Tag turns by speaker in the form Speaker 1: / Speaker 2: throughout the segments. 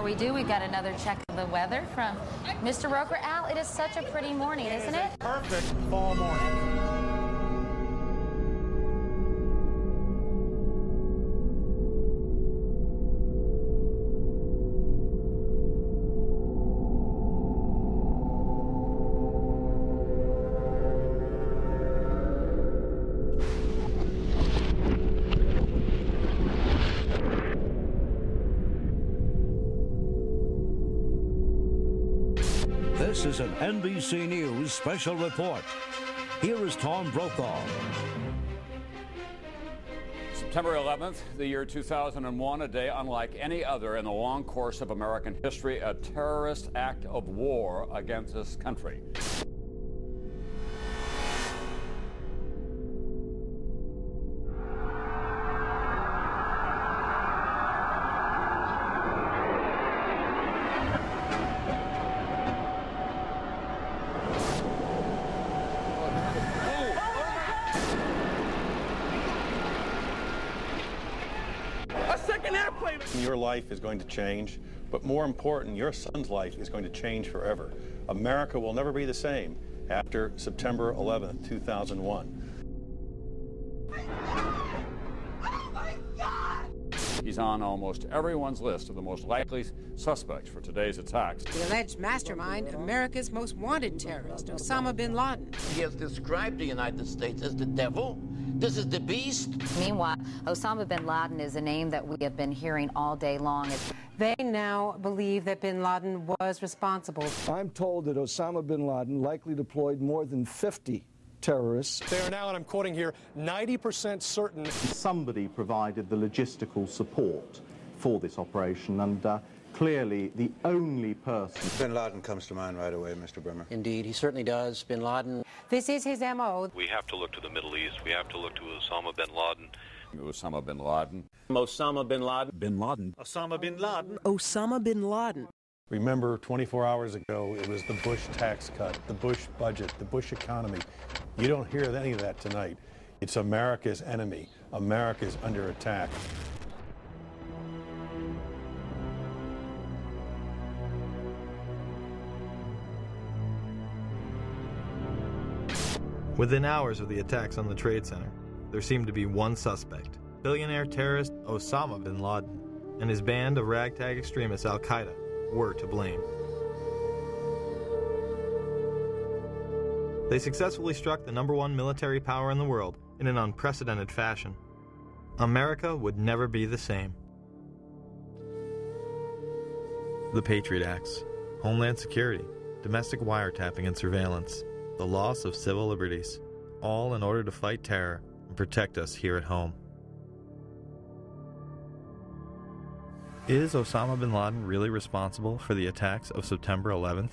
Speaker 1: we do, we've got another check of the weather from Mr. Roker. Al, it is such a pretty morning, isn't it?
Speaker 2: Perfect fall morning.
Speaker 3: This is an NBC News special report. Here is Tom Brokaw.
Speaker 4: September 11th, the year 2001, a day unlike any other in the long course of American history, a terrorist act of war against this country.
Speaker 5: Your life is going to change, but more important, your son's life is going to change forever. America will never be the same after September 11th, 2001.
Speaker 6: Oh my God!
Speaker 4: He's on almost everyone's list of the most likely suspects for today's attacks.
Speaker 7: The alleged mastermind, America's most wanted terrorist, Osama bin Laden.
Speaker 8: He has described the United States as the devil. This is the beast.
Speaker 1: Meanwhile, Osama bin Laden is a name that we have been hearing all day long.
Speaker 7: They now believe that bin Laden was responsible.
Speaker 9: I'm told that Osama bin Laden likely deployed more than 50 terrorists.
Speaker 2: They are now, and I'm quoting here, 90% certain.
Speaker 10: Somebody provided the logistical support for this operation, and clearly the only person.
Speaker 11: Bin Laden comes to mind right away, Mr. Brimmer.
Speaker 12: Indeed, he certainly does. Bin Laden.
Speaker 7: This is his M.O.
Speaker 13: We have to look to the Middle East. We have to look to Osama bin Laden.
Speaker 4: Osama bin Laden.
Speaker 12: Osama bin Laden.
Speaker 3: Bin Laden.
Speaker 2: Osama bin Laden.
Speaker 7: Osama bin Laden.
Speaker 5: Remember, 24 hours ago, it was the Bush tax cut, the Bush budget, the Bush economy. You don't hear any of that tonight. It's America's enemy. America's under attack.
Speaker 14: Within hours of the attacks on the Trade Center, there seemed to be one suspect, billionaire terrorist Osama bin Laden, and his band of ragtag extremists Al-Qaeda were to blame. They successfully struck the #1 military power in the world in an unprecedented fashion. America would never be the same. The Patriot Acts, Homeland Security, domestic wiretapping and surveillance, the loss of civil liberties, all in order to fight terror and protect us here at home. Is Osama bin Laden really responsible for the attacks of September 11th?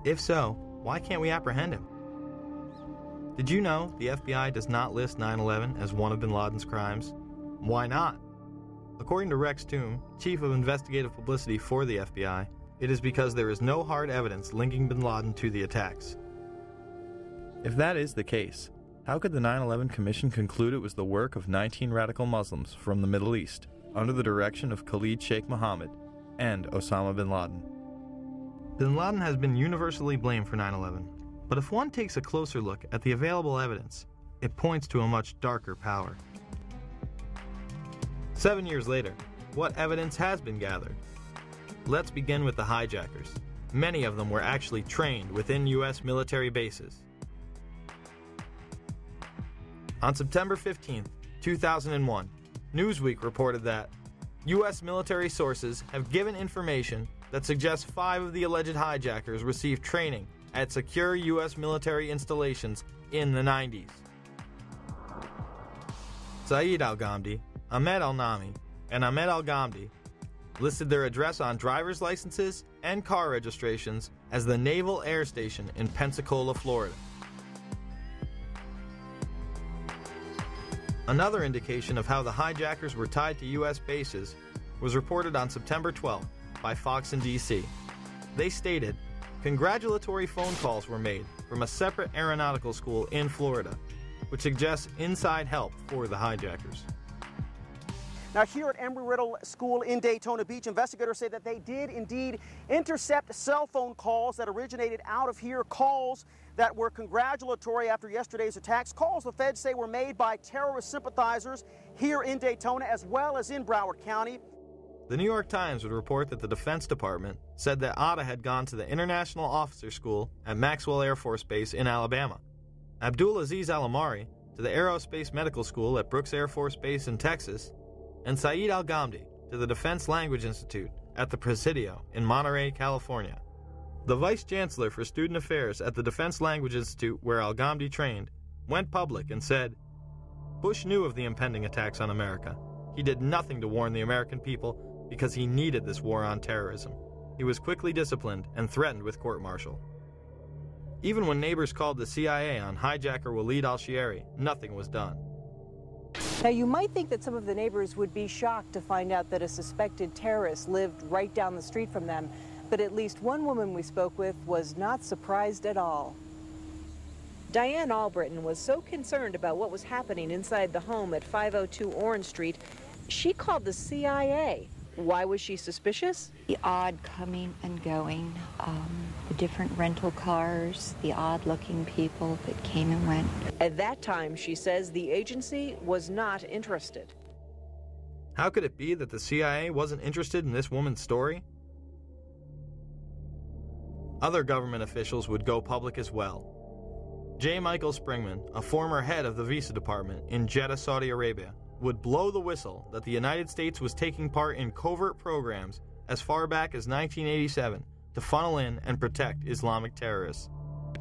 Speaker 14: If so, why can't we apprehend him? Did you know the FBI does not list 9/11 as one of bin Laden's crimes? Why not? According to Rex Toome, Chief of Investigative Publicity for the FBI, it is because there is no hard evidence linking bin Laden to the attacks. If that is the case, how could the 9/11 Commission conclude it was the work of 19 radical Muslims from the Middle East, under the direction of Khalid Sheikh Mohammed and Osama bin Laden? Bin Laden has been universally blamed for 9/11, but if one takes a closer look at the available evidence, it points to a much darker power. 7 years later, what evidence has been gathered? Let's begin with the hijackers. Many of them were actually trained within U.S. military bases. On September 15, 2001, Newsweek reported that U.S. military sources have given information that suggests 5 of the alleged hijackers received training at secure U.S. military installations in the 90s. Saeed al-Ghamdi, Ahmed al-Nami, and Ahmed al-Ghamdi listed their address on driver's licenses and car registrations as the Naval Air Station in Pensacola, Florida. Another indication of how the hijackers were tied to U.S. bases was reported on September 12th by Fox in D.C. They stated, congratulatory phone calls were made from a separate aeronautical school in Florida, which suggests inside help for the hijackers.
Speaker 15: Now, here at Embry-Riddle School in Daytona Beach, investigators say that they did indeed intercept cell phone calls that originated out of here, calls that were congratulatory after yesterday's attacks, calls the feds say were made by terrorist sympathizers here in Daytona as well as in Broward County.
Speaker 14: The New York Times would report that the Defense Department said that Atta had gone to the International Officer School at Maxwell Air Force Base in Alabama, Abdulaziz Al-Amari to the Aerospace Medical School at Brooks Air Force Base in Texas, and Saeed Al-Ghamdi to the Defense Language Institute at the Presidio in Monterey, California. The Vice Chancellor for Student Affairs at the Defense Language Institute, where Al-Ghamdi trained, went public and said, "Bush knew of the impending attacks on America. He did nothing to warn the American people because he needed this war on terrorism. He was quickly disciplined and threatened with court-martial." Even when neighbors called the CIA on hijacker Walid al-Shiari, nothing was done.
Speaker 16: Now, you might think that some of the neighbors would be shocked to find out that a suspected terrorist lived right down the street from them, but at least one woman we spoke with was not surprised at all. Diane Albritton was so concerned about what was happening inside the home at 502 Orange Street, she called the CIA. Why was she suspicious?
Speaker 17: The odd coming and going, the different rental cars, the odd-looking people that came and went.
Speaker 16: At that time, she says, the agency was not interested.
Speaker 14: How could it be that the CIA wasn't interested in this woman's story? Other government officials would go public as well. J. Michael Springman, a former head of the Visa Department in Jeddah, Saudi Arabia, would blow the whistle that the United States was taking part in covert programs as far back as 1987 to funnel in and protect Islamic terrorists.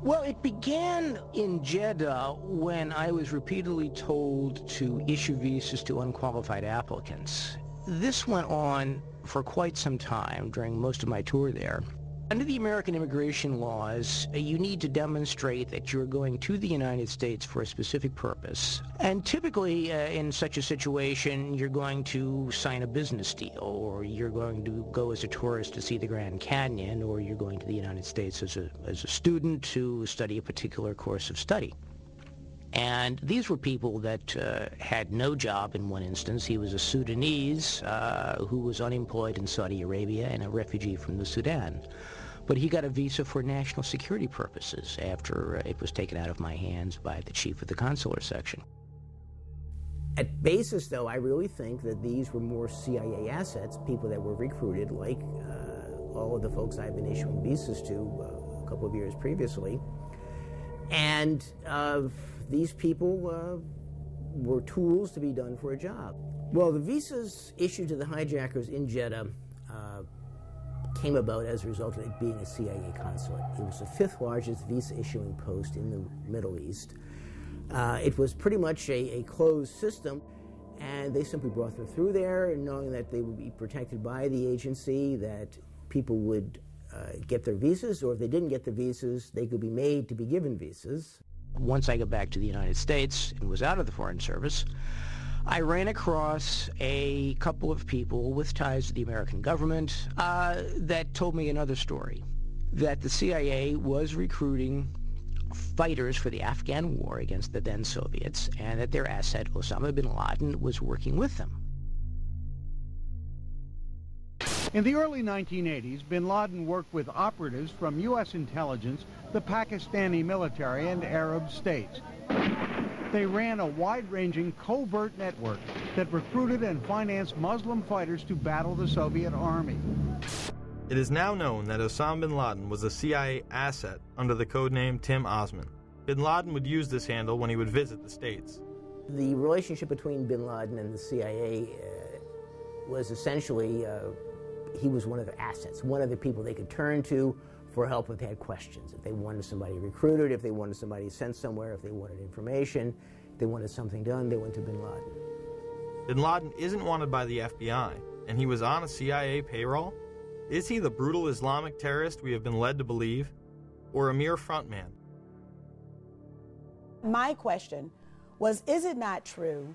Speaker 18: Well, it began in Jeddah when I was repeatedly told to issue visas to unqualified applicants. This went on for quite some time during most of my tour there. Under the American immigration laws, you need to demonstrate that you're going to the United States for a specific purpose. And typically, in such a situation, you're going to sign a business deal, or you're going to go as a tourist to see the Grand Canyon, or you're going to the United States as a student to study a particular course of study. And these were people that had no job in one instance. He was a Sudanese who was unemployed in Saudi Arabia and a refugee from the Sudan. But he got a visa for national security purposes after it was taken out of my hands by the chief of the consular section.
Speaker 19: At basis, though, I really think that these were more CIA assets, people that were recruited, like all of the folks I've been issuing visas to a couple of years previously. And these people were tools to be done for a job. Well, the visas issued to the hijackers in Jeddah came about as a result of it being a CIA consulate. It was the 5th largest visa issuing post in the Middle East. It was pretty much a closed system, and they simply brought them through there, knowing that they would be protected by the agency, that people would get their visas, or if they didn't get the visas, they could be made to be given visas.
Speaker 18: Once I got back to the United States and was out of the Foreign Service, I ran across a couple of people with ties to the American government that told me another story, that the CIA was recruiting fighters for the Afghan war against the then Soviets, and that their asset, Osama bin Laden, was working with them.
Speaker 20: In the early 1980s, bin Laden worked with operatives from U.S. intelligence, the Pakistani military, and Arab states. They ran a wide-ranging covert network that recruited and financed Muslim fighters to battle the Soviet army.
Speaker 14: It is now known that Osama bin Laden was a CIA asset under the codename Tim Osman. Bin Laden would use this handle when he would visit the States.
Speaker 19: The relationship between bin Laden and the CIA was essentially he was one of their assets, one of the people they could turn to for help if they had questions. If they wanted somebody recruited, if they wanted somebody sent somewhere, if they wanted information, if they wanted something done, they went to bin Laden.
Speaker 14: Bin Laden isn't wanted by the FBI, and he was on a CIA payroll? Is he the brutal Islamic terrorist we have been led to believe, or a mere frontman?
Speaker 21: My question was, is it not true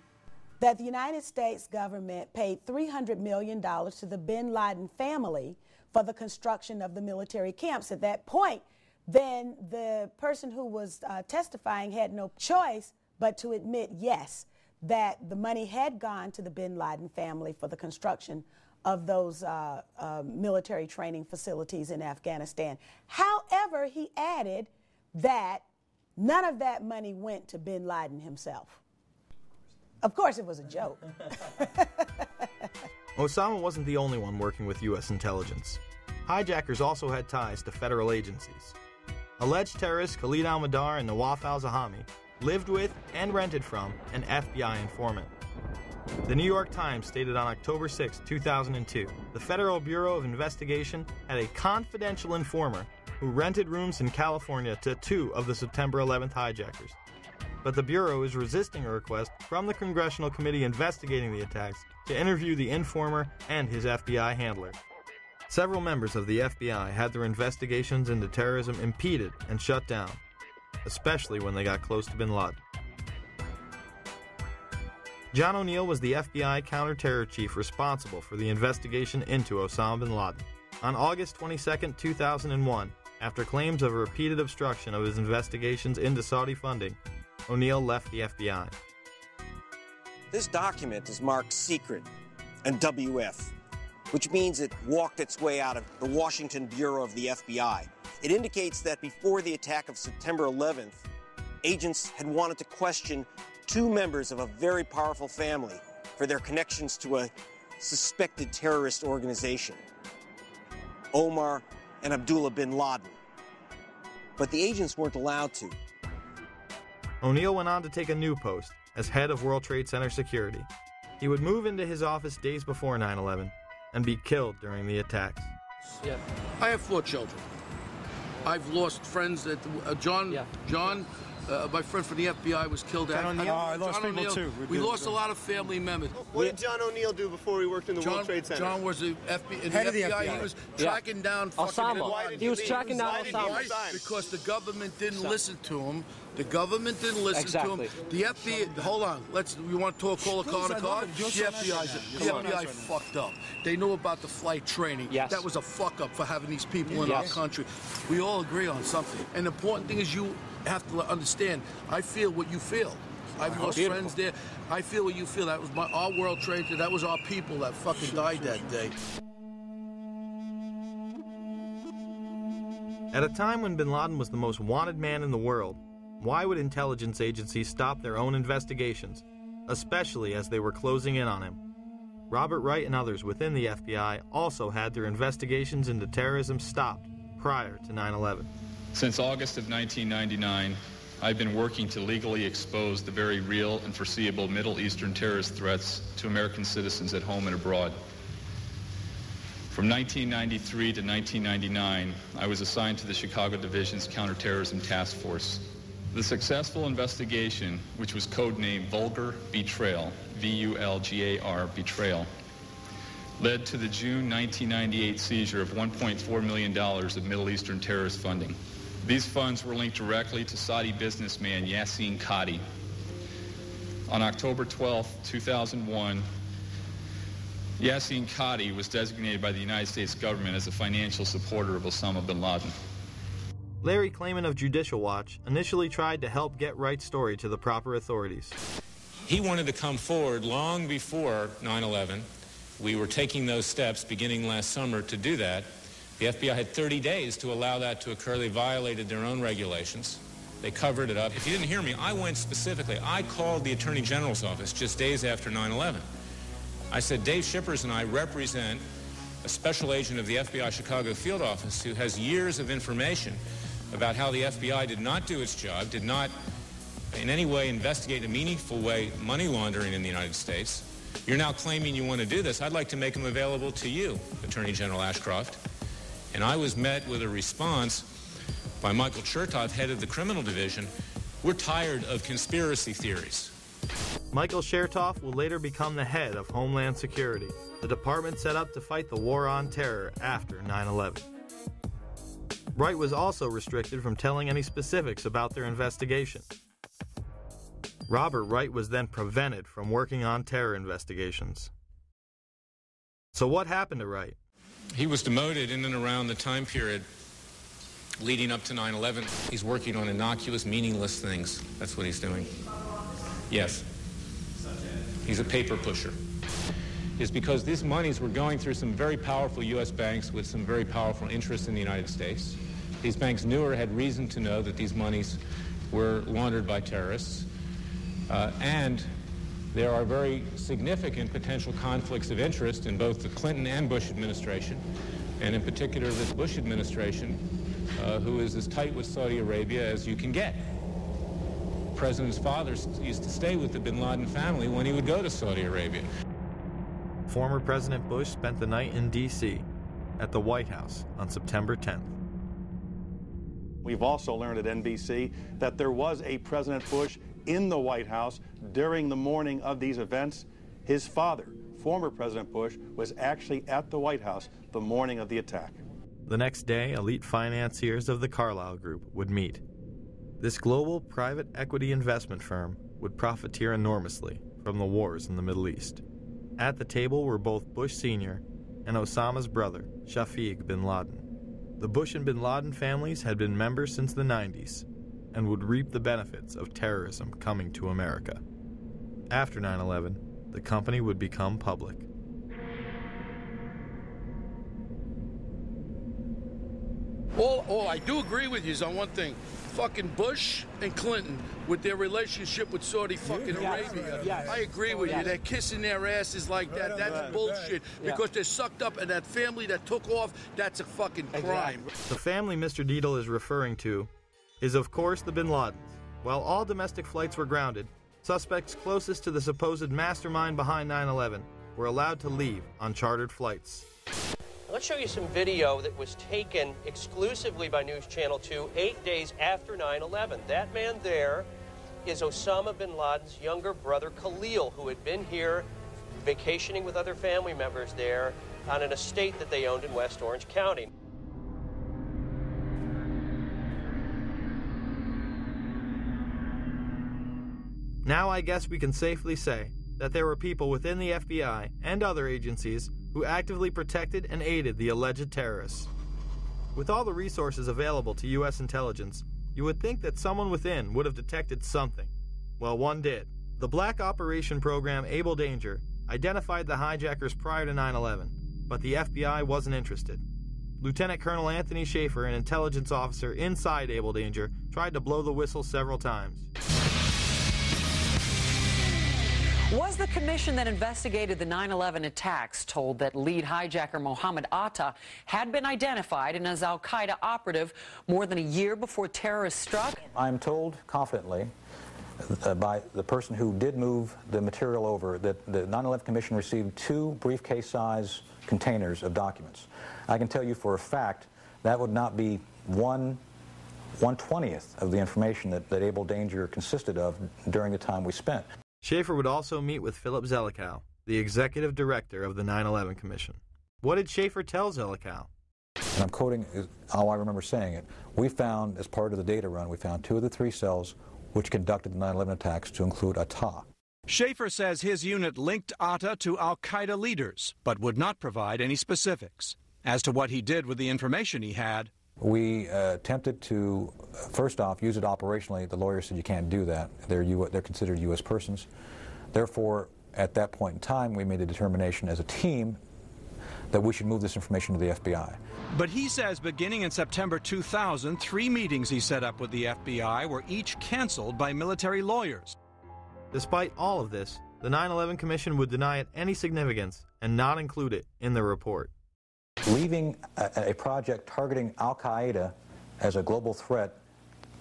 Speaker 21: that the United States government paid $300 million to the bin Laden family for the construction of the military camps? At that point, then the person who was testifying had no choice but to admit, yes, that the money had gone to the bin Laden family for the construction of those military training facilities in Afghanistan. However, he added that none of that money went to bin Laden himself. Of course, it was a joke.
Speaker 14: Osama wasn't the only one working with U.S. intelligence. Hijackers also had ties to federal agencies. Alleged terrorists Khalid al-Mihdhar and Nawaf al-Zahami lived with and rented from an FBI informant. The New York Times stated on October 6, 2002, the Federal Bureau of Investigation had a confidential informer who rented rooms in California to 2 of the September 11th hijackers. But the Bureau is resisting a request from the Congressional Committee investigating the attacks to interview the informer and his FBI handler. Several members of the FBI had their investigations into terrorism impeded and shut down, especially when they got close to bin Laden. John O'Neill was the FBI counter-terror chief responsible for the investigation into Osama bin Laden. On August 22, 2001, after claims of a repeated obstruction of his investigations into Saudi funding, O'Neill left the FBI.
Speaker 6: This document is marked secret and WF, which means it walked its way out of the Washington Bureau of the FBI. It indicates that before the attack of September 11th, agents had wanted to question 2 members of a very powerful family for their connections to a suspected terrorist organization, Omar and Abdullah bin Laden. But the agents weren't allowed to.
Speaker 14: O'Neill went on to take a new post as head of World Trade Center security. He would move into his office days before 9/11 and be killed during the attacks.
Speaker 22: Yeah. I have 4 children. I've lost friends that John, my friend from the FBI was killed.
Speaker 2: I lost people too.
Speaker 22: We lost a lot of family members.
Speaker 23: What did John O'Neill do before he worked in the World Trade Center?
Speaker 22: John was in the
Speaker 23: Head of the
Speaker 22: FBI.
Speaker 23: FBI.
Speaker 22: He was tracking down
Speaker 23: Osama.
Speaker 22: He was
Speaker 23: tracking down
Speaker 22: Osama.
Speaker 23: Osama.
Speaker 22: Because the government didn't listen to him. The government didn't listen to him. The FBI, hold on, we want to call a car to car? The FBI fucked up. They knew about the flight training.
Speaker 12: Yes.
Speaker 22: That was a fuck up for having these people in our country. We all agree on something. And the important thing is you have to understand, I feel what you feel. I've lost friends there. I feel what you feel. That was our World Trade Center. That was our people that fucking died that day.
Speaker 14: At a time when bin Laden was the most wanted man in the world, why would intelligence agencies stop their own investigations, especially as they were closing in on him? Robert Wright and others within the FBI also had their investigations into terrorism stopped prior to 9/11.
Speaker 24: Since August of 1999, I've been working to legally expose the very real and foreseeable Middle Eastern terrorist threats to American citizens at home and abroad. From 1993 to 1999, I was assigned to the Chicago Division's Counterterrorism Task Force. The successful investigation, which was codenamed Vulgar Betrayal, V-U-L-G-A-R, Betrayal, led to the June 1998 seizure of $1.4 million of Middle Eastern terrorist funding. These funds were linked directly to Saudi businessman Yassin Qadi. On October 12, 2001, Yassin Qadi was designated by the United States government as a financial supporter of Osama bin Laden.
Speaker 14: Larry Klayman of Judicial Watch initially tried to help get Wright's story to the proper authorities.
Speaker 25: He wanted to come forward long before 9/11. We were taking those steps beginning last summer to do that. The FBI had 30 days to allow that to occur. They violated their own regulations. They covered it up. If you didn't hear me, I went specifically. I called the Attorney General's office just days after 9/11. I said, Dave Shippers and I represent a special agent of the FBI Chicago field office who has years of information about how the FBI did not do its job, did not in any way investigate in a meaningful way money laundering in the United States. You're now claiming you want to do this. I'd like to make them available to you, Attorney General Ashcroft. And I was met with a response by Michael Chertoff, head of the criminal division. We're tired of conspiracy theories.
Speaker 14: Michael Chertoff will later become the head of Homeland Security, the department set up to fight the war on terror after 9/11. Wright was also restricted from telling any specifics about their investigation. Robert Wright was then prevented from working on terror investigations. So what happened to Wright?
Speaker 25: He was demoted in and around the time period leading up to 9/11. He's working on innocuous, meaningless things. That's what he's doing. Yes. he's a paper pusher, is because these monies were going through some very powerful U.S. banks with some very powerful interests in the United States. These banks knew or had reason to know that these monies were laundered by terrorists, and there are very significant potential conflicts of interest in both the Clinton and Bush administration, and in particular this Bush administration, who is as tight with Saudi Arabia as you can get. The president's father used to stay with the bin Laden family when he would go to Saudi Arabia.
Speaker 14: Former President Bush spent the night in D.C. at the White House on September 10th.
Speaker 5: We've also learned at NBC that there was a President Bush in the White House during the morning of these events. His father, former President Bush, was actually at the White House the morning of the attack.
Speaker 14: The next day, elite financiers of the Carlyle Group would meet. This global private equity investment firm would profiteer enormously from the wars in the Middle East. At the table were both Bush Sr. and Osama's brother, Shafiq bin Laden. The Bush and bin Laden families had been members since the 90s and would reap the benefits of terrorism coming to America. After 9/11, the company would become public.
Speaker 22: All I do agree with you is on one thing. Fucking Bush and Clinton with their relationship with Saudi fucking Arabia.
Speaker 15: Yes.
Speaker 22: I agree with you. They're kissing their asses like that. That's bullshit. Because they're sucked up and that family that took off, that's a fucking crime.
Speaker 14: The family Mr. Deedle is referring to is, of course, the bin Ladens. While all domestic flights were grounded, suspects closest to the supposed mastermind behind 9/11 were allowed to leave on chartered flights.
Speaker 1: Let's show you some video that was taken exclusively by News Channel 2 8 days after 9/11. That man there is Osama bin Laden's younger brother, Khalil, who had been here vacationing with other family members there on an estate that they owned in West Orange County.
Speaker 14: Now I guess we can safely say that there were people within the FBI and other agencies who actively protected and aided the alleged terrorists. With all the resources available to U.S. intelligence, you would think that someone within would have detected something. Well, one did. The Black Operation Program Able Danger identified the hijackers prior to 9/11, but the FBI wasn't interested. Lieutenant Colonel Anthony Schaefer, an intelligence officer inside Able Danger, tried to blow the whistle several times.
Speaker 8: Was the commission that investigated the 9/11 attacks told that lead hijacker Mohammed Atta had been identified and as al-Qaeda operative more than a year before terrorists struck?
Speaker 9: I'm told confidently by the person who did move the material over that the 9/11 commission received 2 briefcase-size containers of documents. I can tell you for a fact that would not be 1/20th of the information that Able Danger consisted of during the time we spent.
Speaker 14: Schaefer would also meet with Philip Zelikow, the executive director of the 9/11 Commission. What did Schaefer tell Zelikow?
Speaker 9: And I'm quoting how I remember saying it. We found, as part of the data run, we found 2 of the 3 cells which conducted the 9/11 attacks to include Atta.
Speaker 10: Schaefer says his unit linked Atta to al-Qaeda leaders, but would not provide any specifics. As to what he did with the information he had,
Speaker 9: we attempted to, first off, use it operationally. The lawyer said you can't do that. They're considered U.S. persons. Therefore, at that point in time, we made a determination as a team that we should move this information to the FBI.
Speaker 10: But he says beginning in September 2000, 3 meetings he set up with the FBI were each canceled by military lawyers.
Speaker 14: Despite all of this, the 9/11 Commission would deny it any significance and not include it in the report.
Speaker 9: Leaving a project targeting al-Qaeda as a global threat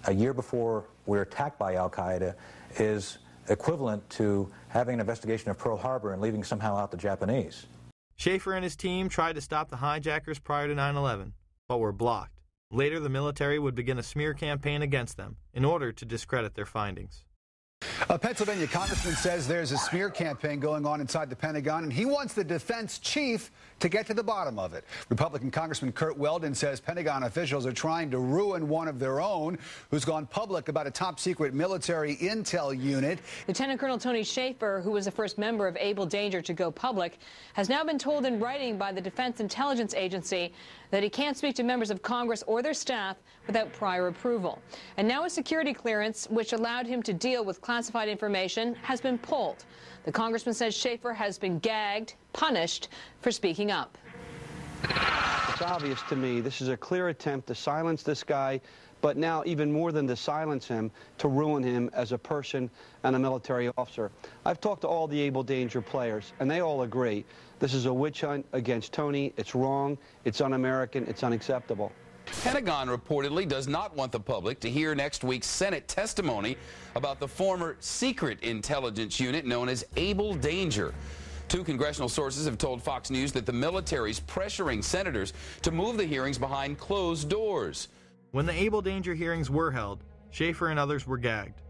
Speaker 9: a year before we're attacked by al-Qaeda is equivalent to having an investigation of Pearl Harbor and leaving somehow out the Japanese.
Speaker 14: Schaefer and his team tried to stop the hijackers prior to 9/11, but were blocked. Later, the military would begin a smear campaign against them in order to discredit their findings.
Speaker 11: A Pennsylvania congressman says there's a smear campaign going on inside the Pentagon, and he wants the defense chief to get to the bottom of it. Republican Congressman Kurt Weldon says Pentagon officials are trying to ruin one of their own who's gone public about a top-secret military intel unit.
Speaker 26: Lieutenant Colonel Tony Schaefer, who was the first member of Able Danger to go public, has now been told in writing by the Defense Intelligence Agency that he can't speak to members of Congress or their staff without prior approval. And now a security clearance which allowed him to deal with classified classified information has been pulled. The congressman says Schaefer has been gagged, punished for speaking up.
Speaker 3: It's obvious to me this is a clear attempt to silence this guy, but now even more than to silence him, to ruin him as a person and a military officer. I've talked to all the Able Danger players, and they all agree this is a witch hunt against Tony. It's wrong, it's un-American, it's unacceptable.
Speaker 4: Pentagon reportedly does not want the public to hear next week's Senate testimony about the former secret intelligence unit known as Able Danger. Two congressional sources have told Fox News that the military's pressuring senators to move the hearings behind closed doors.
Speaker 14: When the Able Danger hearings were held, Schaefer and others were gagged.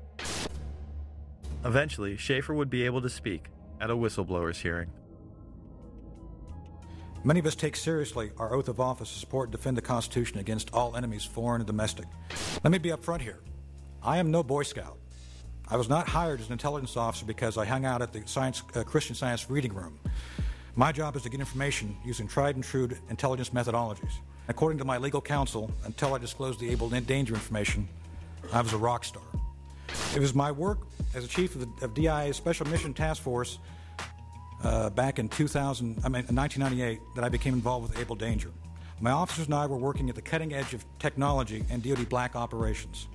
Speaker 14: Eventually, Schaefer would be able to speak at a whistleblower's hearing.
Speaker 9: Many of us take seriously our oath of office to support and defend the Constitution against all enemies, foreign and domestic. Let me be upfront here. I am no Boy Scout. I was not hired as an intelligence officer because I hung out at the Christian Science reading room. My job is to get information using tried and true intelligence methodologies. According to my legal counsel, until I disclosed the Able Danger information, I was a rock star. It was my work as a chief of DIA's Special Mission Task Force back in 1998 that I became involved with Able Danger. My officers and I were working at the cutting edge of technology and DoD black operations.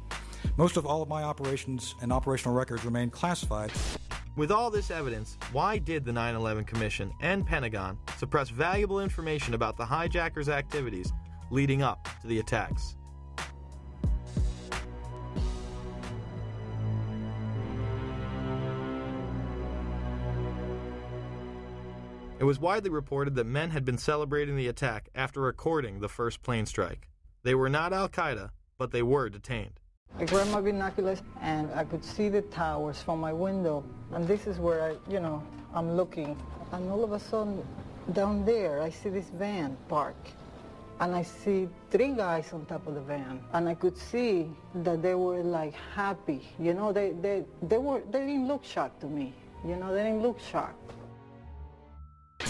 Speaker 9: Most of all of my operations and operational records remain classified.
Speaker 14: With all this evidence, why did the 9/11 Commission and Pentagon suppress valuable information about the hijackers' activities leading up to the attacks? It was widely reported that men had been celebrating the attack after recording the first plane strike. They were not Al-Qaeda, but they were detained.
Speaker 7: I grabbed my binoculars and I could see the towers from my window. And this is where I'm looking. And all of a sudden, down there, I see this van parked. And I see 3 guys on top of the van. And I could see that they were like happy. They didn't look shocked to me. They didn't look shocked.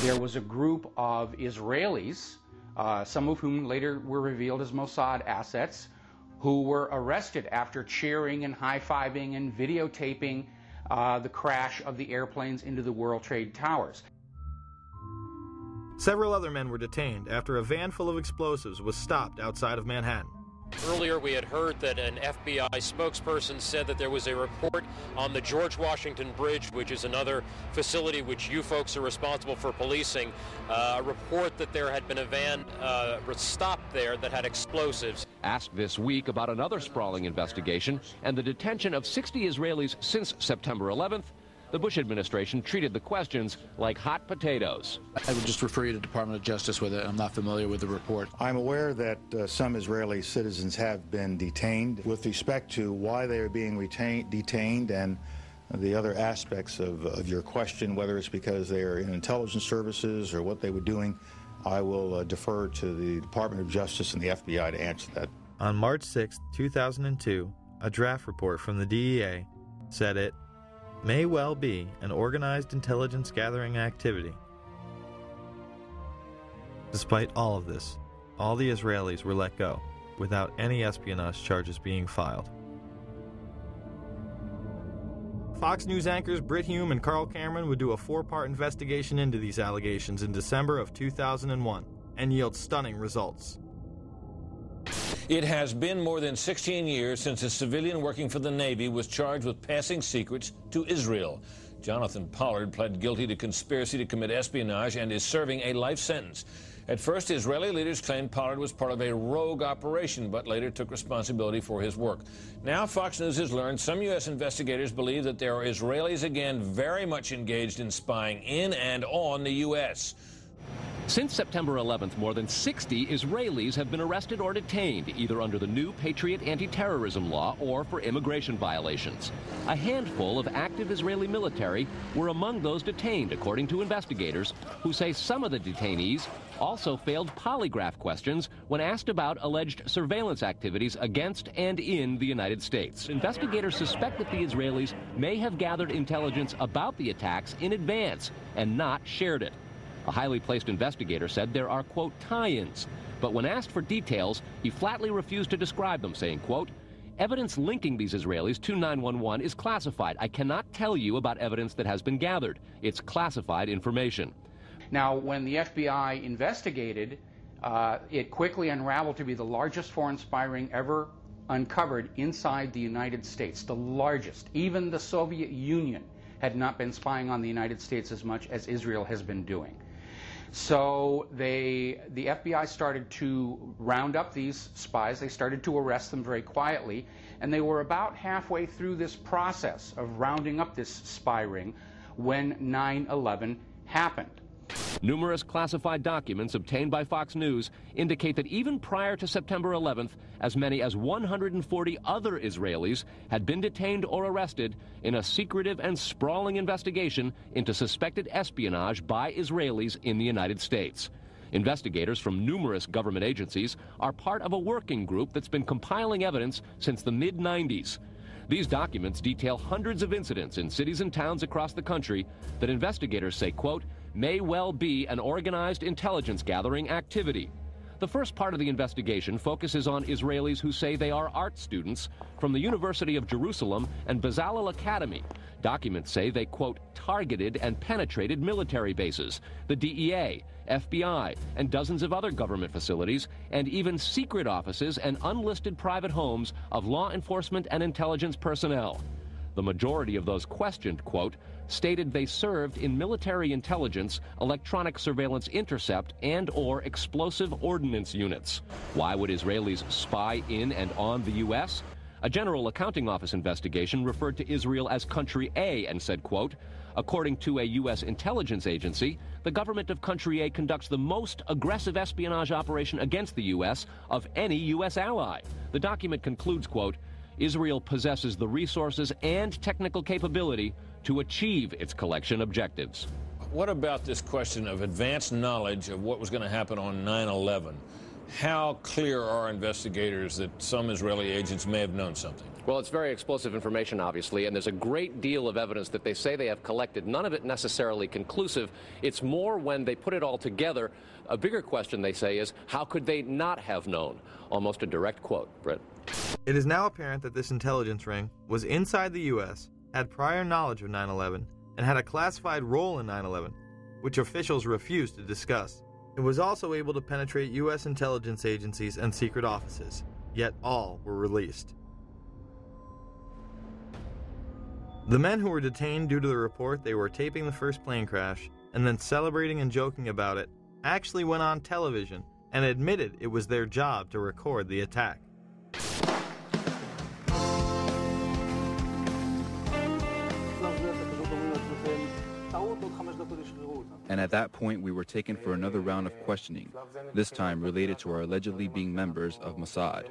Speaker 13: There was a group of Israelis, some of whom later were revealed as Mossad assets, who were arrested after cheering and high-fiving and videotaping the crash of the airplanes into the World Trade Towers.
Speaker 14: Several other men were detained after a van full of explosives was stopped outside of Manhattan.
Speaker 16: Earlier, we had heard that an FBI spokesperson said that there was a report on the George Washington Bridge, which is another facility which you folks are responsible for policing, a report that there had been a van stopped there that had explosives.
Speaker 17: Asked this week about another sprawling investigation and the detention of 60 Israelis since September 11th, the Bush administration treated the questions like hot potatoes.
Speaker 27: I would just refer you to the Department of Justice with it. I'm not familiar with the report.
Speaker 5: I'm aware that some Israeli citizens have been detained. With respect to why they are being detained and the other aspects of your question, whether it's because they are in intelligence services or what they were doing, I will defer to the Department of Justice and the FBI to answer that.
Speaker 14: On March 6, 2002, a draft report from the DEA said it may well be an organized intelligence gathering activity. Despite all of this, all the Israelis were let go without any espionage charges being filed. Fox News anchors Brit Hume and Carl Cameron would do a 4-part investigation into these allegations in December of 2001 and yield stunning results.
Speaker 28: It has been more than 16 years since a civilian working for the Navy was charged with passing secrets to Israel. Jonathan Pollard pled guilty to conspiracy to commit espionage and is serving a life sentence. At first, Israeli leaders claimed Pollard was part of a rogue operation, but later took responsibility for his work. Now, Fox News has learned some U.S. investigators believe that there are Israelis again very much engaged in spying in and on the U.S.
Speaker 17: Since September 11th, more than 60 Israelis have been arrested or detained, either under the new Patriot anti-terrorism law or for immigration violations. A handful of active Israeli military were among those detained, according to investigators, who say some of the detainees also failed polygraph questions when asked about alleged surveillance activities against and in the United States. Investigators suspect that the Israelis may have gathered intelligence about the attacks in advance and not shared it. A highly placed investigator said there are, quote, tie-ins, but when asked for details, he flatly refused to describe them, saying, quote, Evidence linking these Israelis to 911 is classified. I cannot tell you about evidence that has been gathered. It's classified information.
Speaker 13: Now, when the FBI investigated, it quickly unraveled to be the largest foreign spy ring ever uncovered inside the United States, the largest. Even the Soviet Union had not been spying on the United States as much as Israel has been doing. So the FBI started to round up these spies. They started to arrest them very quietly, and they were about halfway through this process of rounding up this spy ring when 9/11 happened.
Speaker 17: Numerous classified documents obtained by Fox News indicate that even prior to September 11th, as many as 140 other Israelis had been detained or arrested in a secretive and sprawling investigation into suspected espionage by Israelis in the United States. Investigators from numerous government agencies are part of a working group that's been compiling evidence since the mid-90s. These documents detail hundreds of incidents in cities and towns across the country that investigators say, quote, may well be an organized intelligence gathering activity. The first part of the investigation focuses on Israelis who say they are art students from the University of Jerusalem and Bezalel Academy. Documents say they, quote, targeted and penetrated military bases, the DEA, FBI, and dozens of other government facilities, and even secret offices and unlisted private homes of law enforcement and intelligence personnel. The majority of those questioned, quote, stated they served in military intelligence, electronic surveillance intercept, and/or explosive ordnance units. Why would Israelis spy in and on the U.S.? A General Accounting Office investigation referred to Israel as Country A and said, quote, according to a U.S. intelligence agency, the government of Country A conducts the most aggressive espionage operation against the U.S. of any U.S. ally. The document concludes, quote, Israel possesses the resources and technical capability to achieve its collection objectives.
Speaker 28: What about this question of advanced knowledge of what was going to happen on 9/11? How clear are investigators that some Israeli agents may have known something?
Speaker 2: Well, it's very explosive information, obviously, and there's a great deal of evidence that they say they have collected. None of it necessarily conclusive. It's more when they put it all together. A bigger question, they say, is how could they not have known? Almost a direct quote, Britt.
Speaker 14: It is now apparent that this intelligence ring was inside the U.S., had prior knowledge of 9/11, and had a classified role in 9/11, which officials refused to discuss. It was also able to penetrate U.S. intelligence agencies and secret offices, yet all were released. The men who were detained due to the report they were taping the first plane crash and then celebrating and joking about it actually went on television and admitted it was their job to record the attack.
Speaker 6: And at that point, we were taken for another round of questioning, this time related to our allegedly being members of Mossad.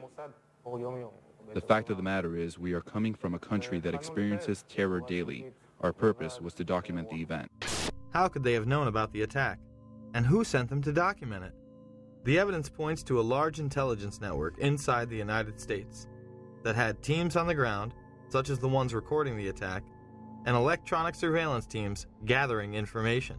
Speaker 6: The fact of the matter is, we are coming from a country that experiences terror daily. Our purpose was to document the event.
Speaker 14: How could they have known about the attack? And who sent them to document it? The evidence points to a large intelligence network inside the United States that had teams on the ground, such as the ones recording the attack, and electronic surveillance teams gathering information.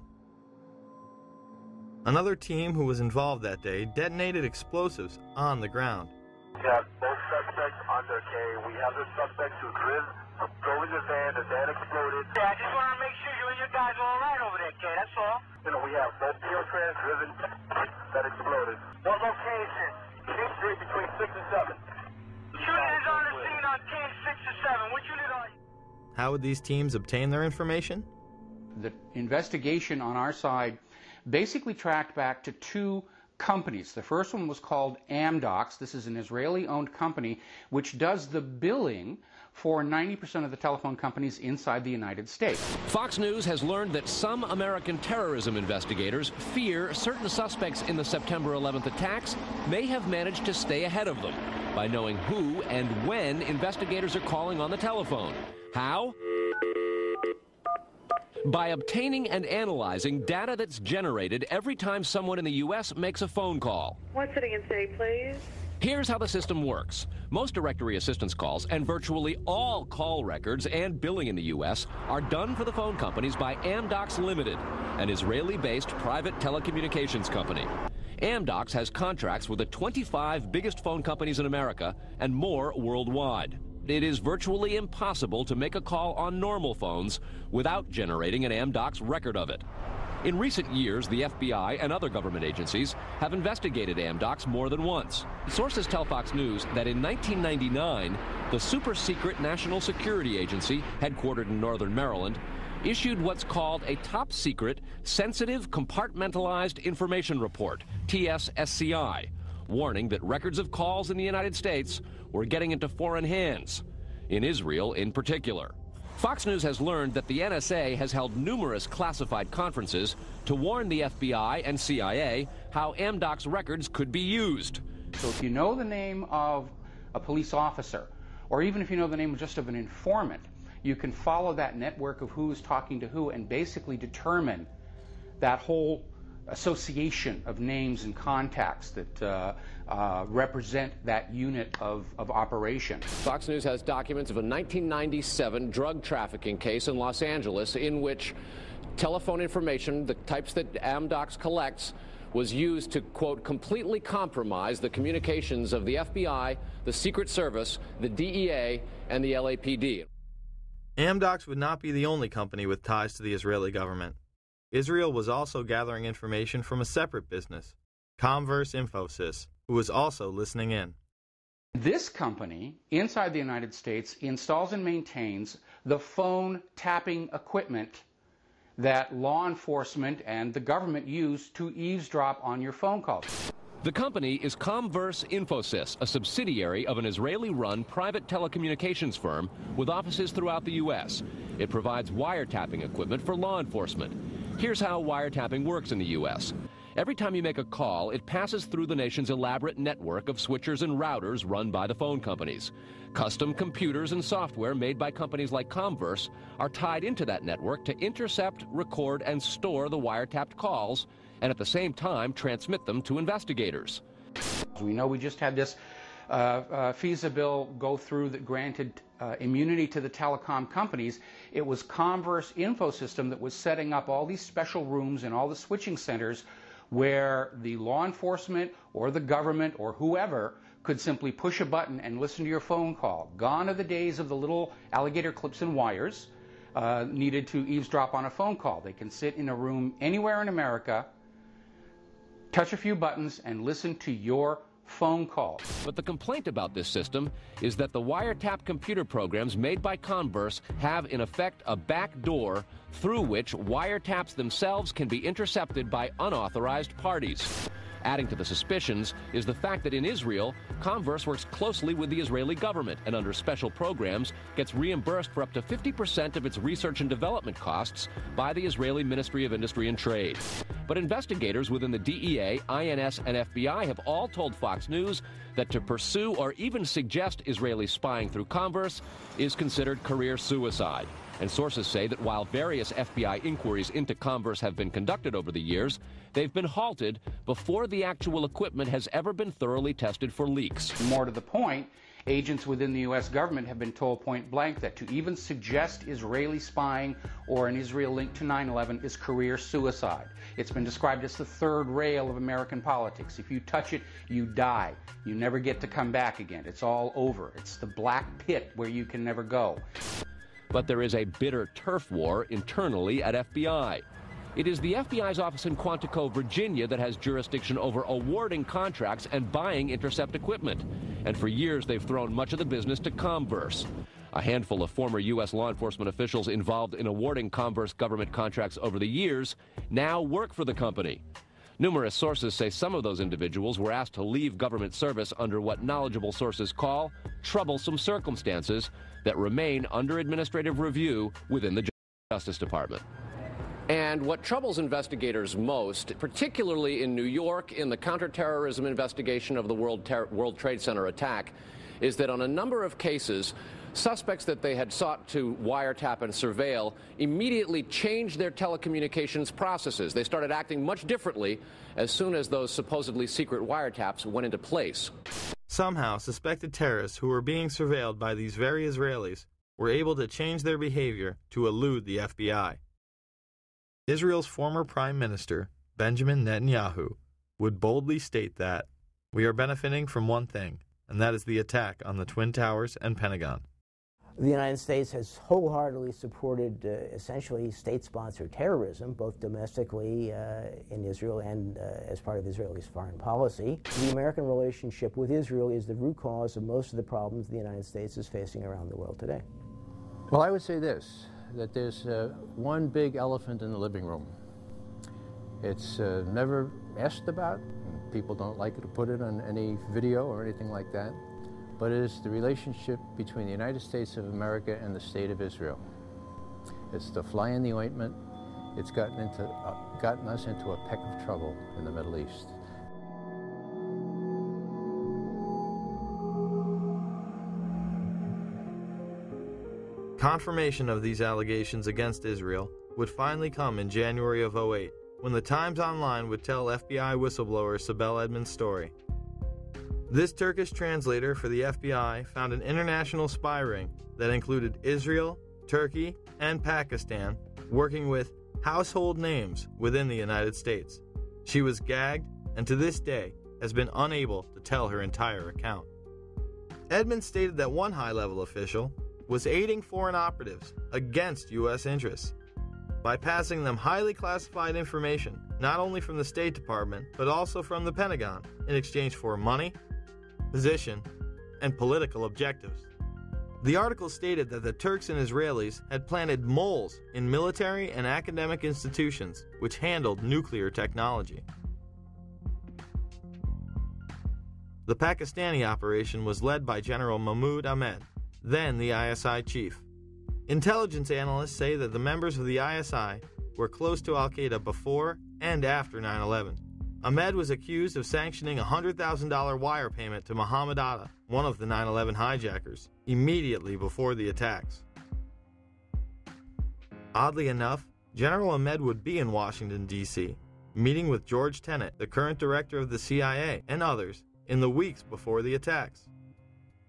Speaker 14: Another team who was involved that day detonated explosives on the ground.
Speaker 12: We have both suspects under K. We have the suspect who drove in the van exploded.
Speaker 18: Yeah, I just want to make sure you and your guys are all right over there, K, that's all.
Speaker 12: You know, we have both Trans driven that exploded.
Speaker 18: What location?
Speaker 12: King Street between 6 and 7.
Speaker 18: Shooting is on the scene on King 6 and 7. What unit are you?
Speaker 14: How would these teams obtain their information?
Speaker 13: The investigation on our side basically tracked back to two companies. The first one was called Amdocs. This is an Israeli-owned company which does the billing for 90% of the telephone companies inside the United States.
Speaker 17: Fox News has learned that some American terrorism investigators fear certain suspects in the September 11th attacks may have managed to stay ahead of them by knowing who and when investigators are calling on the telephone. How? By obtaining and analyzing data that's generated every time someone in the U.S. makes a phone call.
Speaker 19: One sitting in city, please.
Speaker 17: Here's how the system works. Most directory assistance calls and virtually all call records and billing in the U.S. are done for the phone companies by Amdocs Limited, an Israeli-based private telecommunications company. Amdocs has contracts with the 25 biggest phone companies in America and more worldwide. It is virtually impossible to make a call on normal phones without generating an Amdocs record of it. In recent years, the FBI and other government agencies have investigated Amdocs more than once. Sources tell Fox News that in 1999, the super-secret National Security Agency, headquartered in northern Maryland, issued what's called a top-secret, sensitive, compartmentalized information report, TSSCI, warning that records of calls in the United States were getting into foreign hands, in Israel in particular. Fox News has learned that the NSA has held numerous classified conferences to warn the FBI and CIA how Amdocs records could be used.
Speaker 13: So if you know the name of a police officer, or even if you know the name just of an informant, you can follow that network of who is talking to who and basically determine that whole association of names and contacts that represent that unit of operation.
Speaker 2: Fox News has documents of a 1997 drug trafficking case in Los Angeles in which telephone information, the types that Amdocs collects, was used to, quote, completely compromise the communications of the FBI, the Secret Service, the DEA, and the LAPD.
Speaker 14: Amdocs would not be the only company with ties to the Israeli government. Israel was also gathering information from a separate business, Comverse Infosys, who was also listening in.
Speaker 13: This company, inside the United States, installs and maintains the phone tapping equipment that law enforcement and the government use to eavesdrop on your phone calls.
Speaker 17: The company is Comverse Infosys, a subsidiary of an Israeli-run private telecommunications firm with offices throughout the U.S. It provides wiretapping equipment for law enforcement. Here's how wiretapping works in the U.S. Every time you make a call, it passes through the nation's elaborate network of switchers and routers run by the phone companies. Custom computers and software made by companies like Comverse are tied into that network to intercept, record, and store the wiretapped calls, and at the same time transmit them to investigators.
Speaker 13: We know we just had this FISA bill go through that granted immunity to the telecom companies. It was Comverse Infosystem that was setting up all these special rooms and all the switching centers where the law enforcement or the government or whoever could simply push a button and listen to your phone call. Gone are the days of the little alligator clips and wires needed to eavesdrop on a phone call. They can sit in a room anywhere in America, touch a few buttons, and listen to your phone call.
Speaker 17: But the complaint about this system is that the wiretap computer programs made by Comverse have in effect a back door through which wiretaps themselves can be intercepted by unauthorized parties. Adding to the suspicions is the fact that in Israel, Comverse works closely with the Israeli government and under special programs gets reimbursed for up to 50% of its research and development costs by the Israeli Ministry of Industry and Trade. But investigators within the DEA, INS, and FBI have all told Fox News that to pursue or even suggest Israeli spying through Comverse is considered career suicide. And sources say that while various FBI inquiries into Comverse have been conducted over the years, they've been halted before the actual equipment has ever been thoroughly tested for leaks.
Speaker 13: More to the point, agents within the U.S. government have been told point blank that to even suggest Israeli spying or an Israel link to 9/11 is career suicide. It's been described as the third rail of American politics. If you touch it, you die. You never get to come back again. It's all over. It's the black pit where you can never go.
Speaker 17: But there is a bitter turf war internally at FBI. It is the FBI's office in Quantico, Virginia, that has jurisdiction over awarding contracts and buying intercept equipment. And for years, they've thrown much of the business to Comverse. A handful of former U.S. law enforcement officials involved in awarding Comverse government contracts over the years now work for the company. Numerous sources say some of those individuals were asked to leave government service under what knowledgeable sources call troublesome circumstances that remain under administrative review within the Justice Department.
Speaker 2: And what troubles investigators most, particularly in New York in the counterterrorism investigation of the World Trade Center attack, is that on a number of cases, suspects that they had sought to wiretap and surveil immediately changed their telecommunications processes. They started acting much differently as soon as those supposedly secret wiretaps went into place.
Speaker 14: Somehow, suspected terrorists who were being surveilled by these very Israelis were able to change their behavior to elude the FBI. Israel's former Prime Minister, Benjamin Netanyahu, would boldly state that we are benefiting from one thing, and that is the attack on the Twin Towers and Pentagon.
Speaker 15: The United States has wholeheartedly supported essentially state-sponsored terrorism, both domestically in Israel and as part of Israel's foreign policy. The American relationship with Israel is the root cause of most of the problems the United States is facing around the world today.
Speaker 19: Well, I would say this, that there's one big elephant in the living room. It's never asked about. People don't like to put it on any video or anything like that. But it is the relationship between the United States of America and the State of Israel. It's the fly in the ointment. It's gotten us into a peck of trouble in the Middle East.
Speaker 14: Confirmation of these allegations against Israel would finally come in January of 2008, when the Times Online would tell FBI whistleblower Sibel Edmonds' story. This Turkish translator for the FBI found an international spy ring that included Israel, Turkey, and Pakistan working with household names within the United States. She was gagged and to this day has been unable to tell her entire account. Edmonds stated that one high-level official was aiding foreign operatives against U.S. interests by passing them highly classified information, not only from the State Department, but also from the Pentagon, in exchange for money, position, and political objectives. The article stated that the Turks and Israelis had planted moles in military and academic institutions which handled nuclear technology. The Pakistani operation was led by General Mahmoud Ahmed, then the ISI chief. Intelligence analysts say that the members of the ISI were close to al-Qaeda before and after 9/11. Ahmed was accused of sanctioning a $100,000 wire payment to Mohammed Atta, one of the 9/11 hijackers, immediately before the attacks. Oddly enough, General Ahmed would be in Washington, D.C., meeting with George Tenet, the current director of the CIA, and others, in the weeks before the attacks.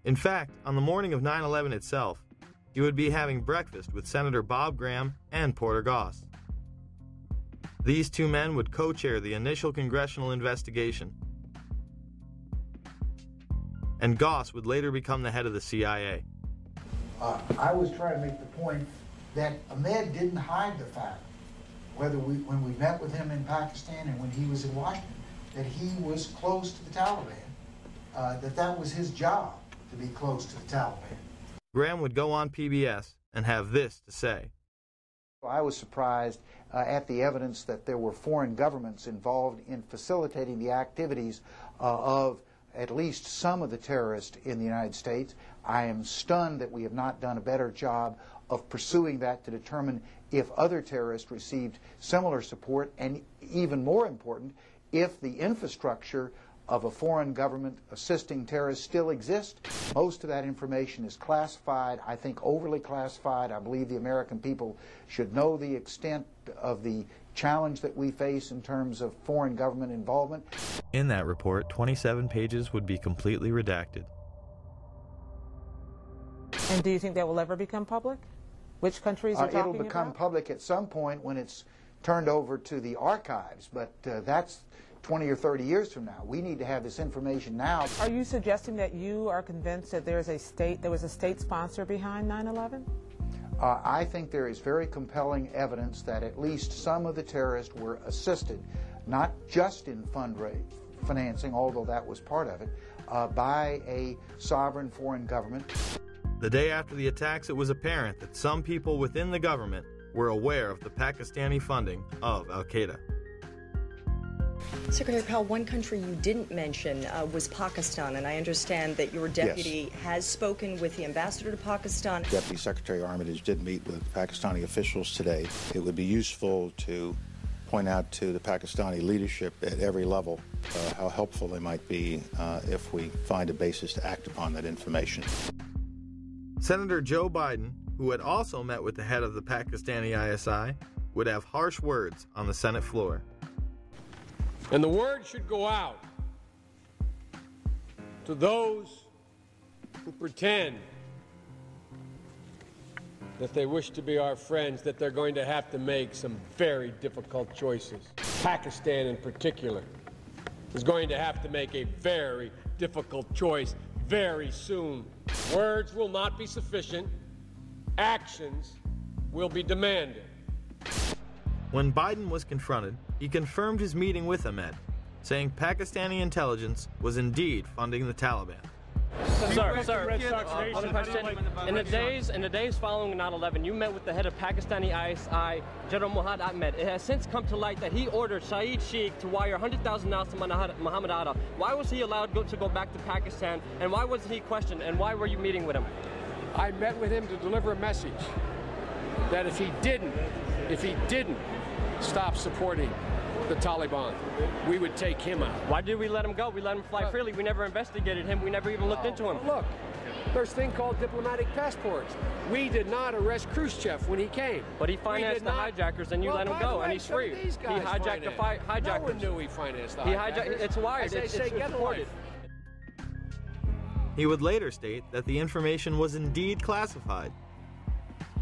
Speaker 14: In fact, on the morning of 9/11 itself, he would be having breakfast with Senator Bob Graham and Porter Goss. These two men would co-chair the initial congressional investigation, and Goss would later become the head of the CIA.
Speaker 20: I was trying to make the point that Ahmed didn't hide the fact, when we met with him in Pakistan and when he was in Washington, that he was close to the Taliban, that was his job, to be close to the Taliban.
Speaker 14: Graham would go on PBS and have this to say.
Speaker 20: I was surprised at the evidence that there were foreign governments involved in facilitating the activities of at least some of the terrorists in the United States. I am stunned that we have not done a better job of pursuing that to determine if other terrorists received similar support, and even more important, if the infrastructure of a foreign government assisting terrorists still exists. Most of that information is classified, I think overly classified. I believe the American people should know the extent of the challenge that we face in terms of foreign government involvement.
Speaker 14: In that report, 27 pages would be completely redacted.
Speaker 21: And do you think that will ever become public? Which countries are talking about?
Speaker 20: It'll become public at some point when it's turned over to the archives, but that's 20 or 30 years from now. We need to have this information now.
Speaker 21: Are you suggesting that you are convinced that there was a state sponsor behind 9/11?
Speaker 20: I think there is very compelling evidence that at least some of the terrorists were assisted, not just in financing, although that was part of it, by a sovereign foreign government.
Speaker 14: The day after the attacks, it was apparent that some people within the government were aware of the Pakistani funding of al-Qaeda.
Speaker 22: Secretary Powell, one country you didn't mention was Pakistan, and I understand that your deputy has spoken with the ambassador to Pakistan.
Speaker 23: Deputy Secretary Armitage did meet with Pakistani officials today. It would be useful to point out to the Pakistani leadership at every level how helpful they might be if we find a basis to act upon that information.
Speaker 14: Senator Joe Biden, who had also met with the head of the Pakistani ISI, would have harsh words on the Senate floor.
Speaker 24: And the word should go out to those who pretend that they wish to be our friends, that they're going to have to make some very difficult choices. Pakistan in particular is going to have to make a very difficult choice very soon. Words will not be sufficient. Actions will be demanded.
Speaker 14: When Biden was confronted, he confirmed his meeting with Ahmed, saying Pakistani intelligence was indeed funding the Taliban.
Speaker 1: Sir, on the question, in the days following 9/11, you met with the head of Pakistani ISI, General Muhammad Ahmed. It has since come to light that he ordered Saeed Sheikh to wire $100,000 to Muhammad Atta. Why was he allowed to go back to Pakistan, and why wasn't he questioned, and why were you meeting with him?
Speaker 24: I met with him to deliver a message that if he didn't stop supporting the Taliban, we would take him out.
Speaker 1: Why did we let him go? We let him fly freely. We never investigated him. We never even looked into him.
Speaker 24: Look, there's a thing called diplomatic passports. We did not arrest Khrushchev when he came.
Speaker 1: But he financed the hijackers, and you let him go, and he's free. He hijacked the hijackers.
Speaker 24: No one knew he financed the hijackers.
Speaker 1: It's wired. It's reported.
Speaker 14: He would later state that the information was indeed classified.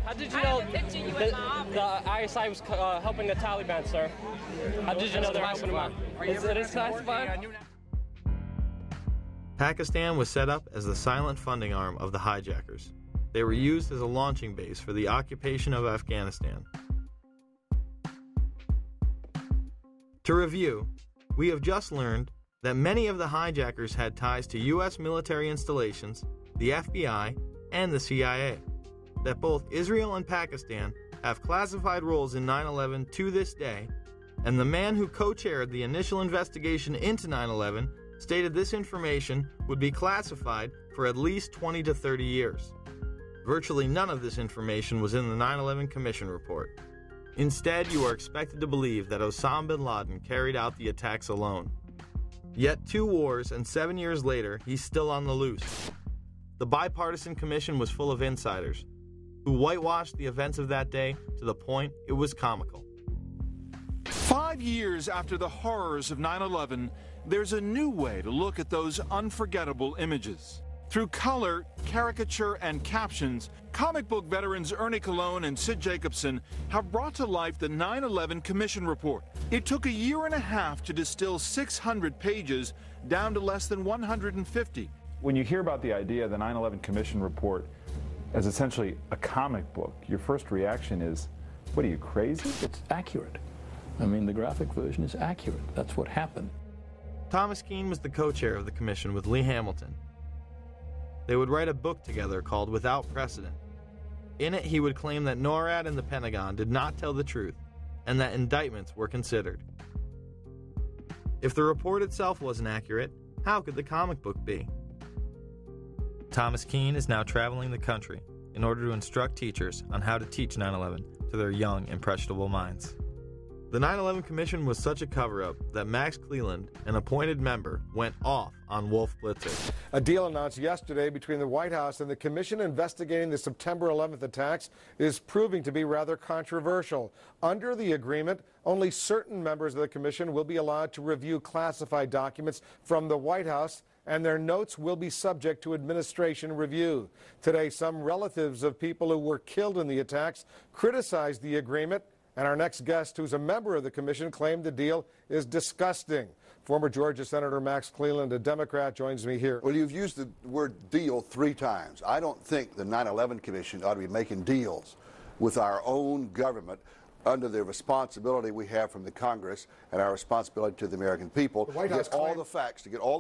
Speaker 1: How did you know the ISI was helping the Taliban, sir? How did you know they're helping them? Is it classified?
Speaker 14: Pakistan was set up as the silent funding arm of the hijackers. They were used as a launching base for the occupation of Afghanistan. To review, we have just learned that many of the hijackers had ties to U.S. military installations, the FBI, and the CIA. That both Israel and Pakistan have classified roles in 9/11 to this day, and the man who co-chaired the initial investigation into 9/11 stated this information would be classified for at least 20 to 30 years. Virtually none of this information was in the 9/11 Commission report. Instead, you are expected to believe that Osama bin Laden carried out the attacks alone. Yet 2 wars and 7 years later, he's still on the loose. The bipartisan commission was full of insiders who whitewashed the events of that day to the point it was comical.
Speaker 3: 5 years after the horrors of 9/11, there's a new way to look at those unforgettable images. Through color, caricature, and captions, comic book veterans Ernie Colon and Sid Jacobson have brought to life the 9/11 Commission Report. It took a year and a half to distill 600 pages down to less than 150.
Speaker 4: When you hear about the idea of the 9/11 Commission Report as essentially a comic book, your first reaction is, what are you, crazy?
Speaker 8: It's accurate. I mean, the graphic version is accurate. That's what happened.
Speaker 14: Thomas Keane was the co-chair of the commission with Lee Hamilton. They would write a book together called Without Precedent. In it, he would claim that NORAD and the Pentagon did not tell the truth, and that indictments were considered. If the report itself wasn't accurate, how could the comic book be? Thomas Keane is now traveling the country in order to instruct teachers on how to teach 9/11 to their young, impressionable minds. The 9/11 Commission was such a cover-up that Max Cleland, an appointed member, went off on Wolf Blitzer.
Speaker 10: A deal announced yesterday between the White House and the commission investigating the September 11th attacks is proving to be rather controversial. Under the agreement, only certain members of the commission will be allowed to review classified documents from the White House, and their notes will be subject to administration review. Today, some relatives of people who were killed in the attacks criticized the agreement, and our next guest, who's a member of the commission, claimed the deal is disgusting. Former Georgia Senator Max Cleland, a Democrat, joins me here.
Speaker 11: Well, you've used the word deal 3 times. I don't think the 9/11 Commission ought to be making deals with our own government under the responsibility we have from the Congress and our responsibility to the American people to get all the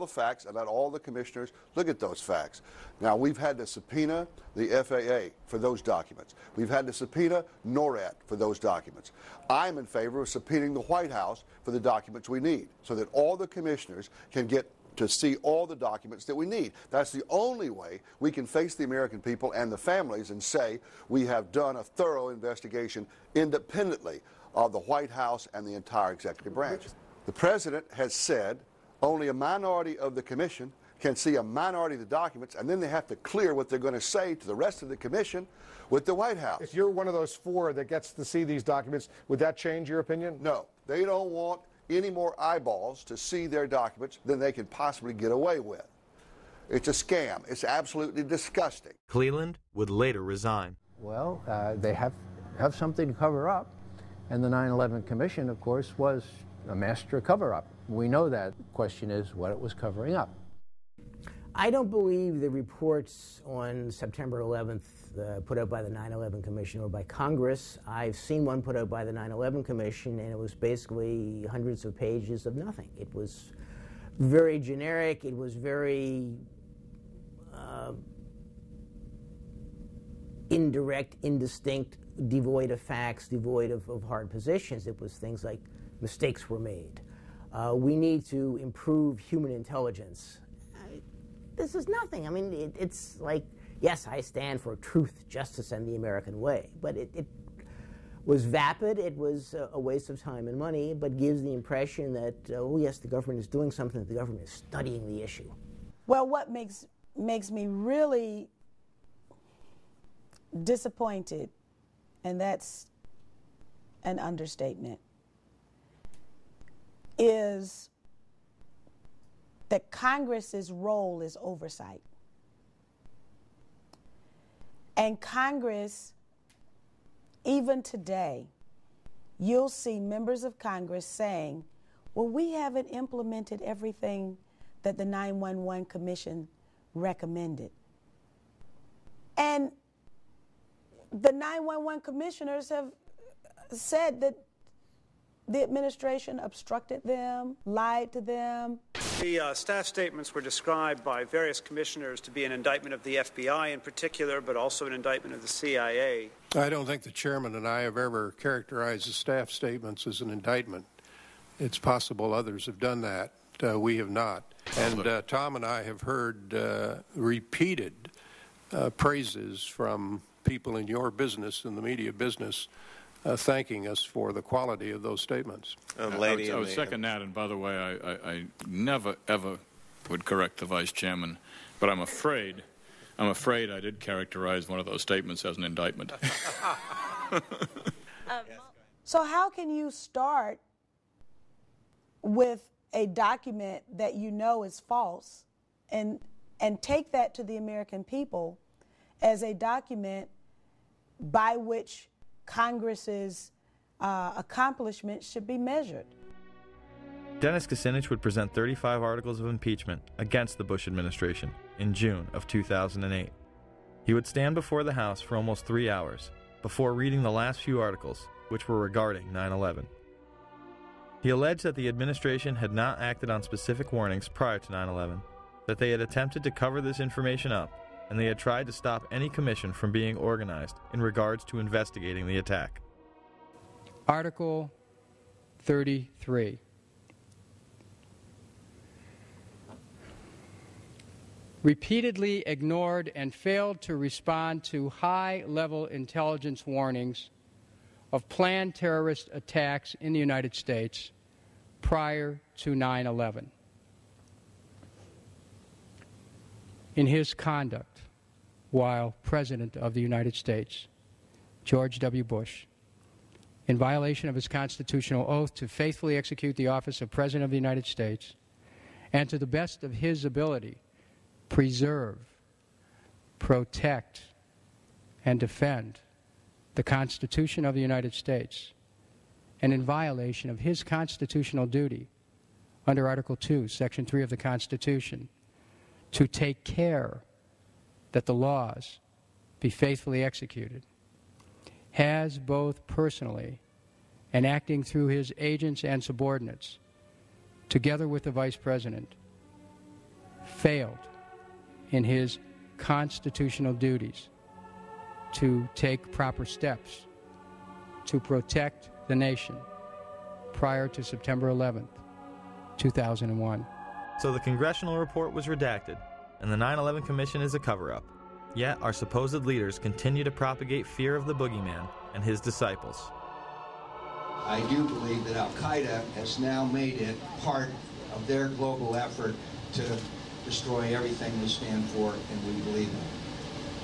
Speaker 11: facts, and let all the commissioners look at those facts. Now, we've had to subpoena the FAA for those documents. We've had to subpoena NORAD for those documents. I'm in favor of subpoenaing the White House for the documents we need so that all the commissioners can get to see all the documents that we need. That's the only way we can face the American people and the families and say we have done a thorough investigation independently of the White House and the entire executive branch. The president has said only a minority of the commission can see a minority of the documents, and then they have to clear what they're going to say to the rest of the commission with the White House.
Speaker 10: If you're one of those 4 that gets to see these documents, would that change your opinion?
Speaker 11: No. They don't want any more eyeballs to see their documents than they can possibly get away with. It's a scam. It's absolutely disgusting.
Speaker 14: Cleland would later resign.
Speaker 19: Well, they have something to cover up, and the 9/11 Commission, of course, was a master cover-up. We know that. The question is what it was covering up.
Speaker 15: I don't believe the reports on September 11th put out by the 9/11 Commission or by Congress. I've seen one put out by the 9/11 Commission, and it was basically hundreds of pages of nothing. It was very generic. It was very indirect, indistinct, devoid of facts, devoid of hard positions. It was things like mistakes were made. We need to improve human intelligence. This is nothing. I mean, it's like, yes, I stand for truth, justice, and the American way, but it was vapid. It was a waste of time and money, but gives the impression that, oh yes, the government is doing something, the government is studying the issue.
Speaker 5: Well, what makes me really disappointed, and that's an understatement, is that Congress's role is oversight. And Congress, even today, you'll see members of Congress saying, well, we haven't implemented everything that the 9/11 Commission recommended. And the 9/11 commissioners have said that the administration obstructed them, lied to them.
Speaker 7: The staff statements were described by various commissioners to be an indictment of the FBI in particular, but also an indictment of the CIA.
Speaker 9: I don't think the chairman and I have ever characterized the staff statements as an indictment. It's possible others have done that. We have not. And Tom and I have heard repeated praises from people in your business, in the media business, thanking us for the quality of those statements.
Speaker 16: I would second that, and by the way, I never, ever would correct the Vice Chairman, but I'm afraid I did characterize one of those statements as an indictment.
Speaker 5: So how can you start with a document that you know is false and take that to the American people as a document by which Congress's accomplishments should be measured?
Speaker 14: Dennis Kucinich would present 35 articles of impeachment against the Bush administration in June of 2008. He would stand before the House for almost 3 hours before reading the last few articles, which were regarding 9/11. He alleged that the administration had not acted on specific warnings prior to 9/11, that they had attempted to cover this information up, and they had tried to stop any commission from being organized in regards to investigating the attack.
Speaker 25: Article 33. Repeatedly ignored and failed to respond to high-level intelligence warnings of planned terrorist attacks in the United States prior to 9/11. In his conduct while President of the United States, George W. Bush, in violation of his constitutional oath to faithfully execute the office of President of the United States, and to the best of his ability, preserve, protect, and defend the Constitution of the United States, and in violation of his constitutional duty under Article 2, Section 3 of the Constitution, to take care that the laws be faithfully executed, has both personally and acting through his agents and subordinates, together with the Vice President, failed in his constitutional duties to take proper steps to protect the nation prior to September 11th, 2001.
Speaker 14: So the congressional report was redacted, and the 9/11 Commission is a cover-up. Yet our supposed leaders continue to propagate fear of the boogeyman and his disciples.
Speaker 26: I do believe that Al-Qaeda has now made it part of their global effort to destroy everything we stand for and we believe in.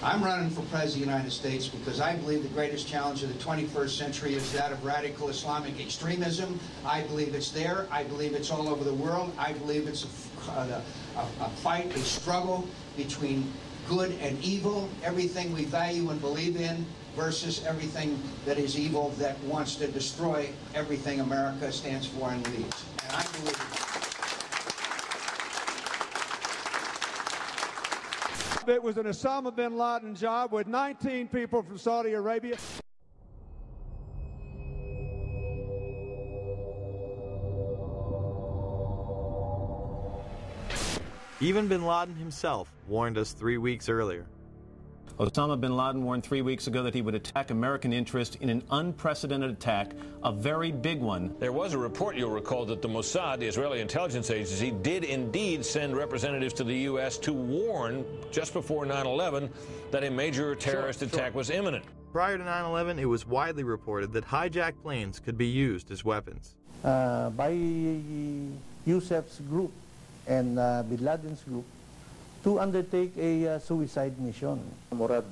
Speaker 26: I'm running for President of the United States because I believe the greatest challenge of the 21st century is that of radical Islamic extremism. I believe it's there. I believe it's all over the world. I believe it's a fight, a struggle between good and evil. Everything we value and believe in versus everything that is evil that wants to destroy everything America stands for and leads. And I believe
Speaker 2: it was an Osama bin Laden job with 19 people from Saudi Arabia.
Speaker 14: Even bin Laden himself warned us 3 weeks earlier.
Speaker 6: Osama bin Laden warned 3 weeks ago that he would attack American interest in an unprecedented attack, a very big one.
Speaker 12: There was a report, you'll recall, that the Mossad, the Israeli intelligence agency, did indeed send representatives to the U.S. to warn, just before 9/11, that a major terrorist attack was imminent.
Speaker 14: Prior to 9/11, it was widely reported that hijacked planes could be used as weapons.
Speaker 13: By Youssef's group and bin Laden's group to undertake a suicide mission.
Speaker 17: Murad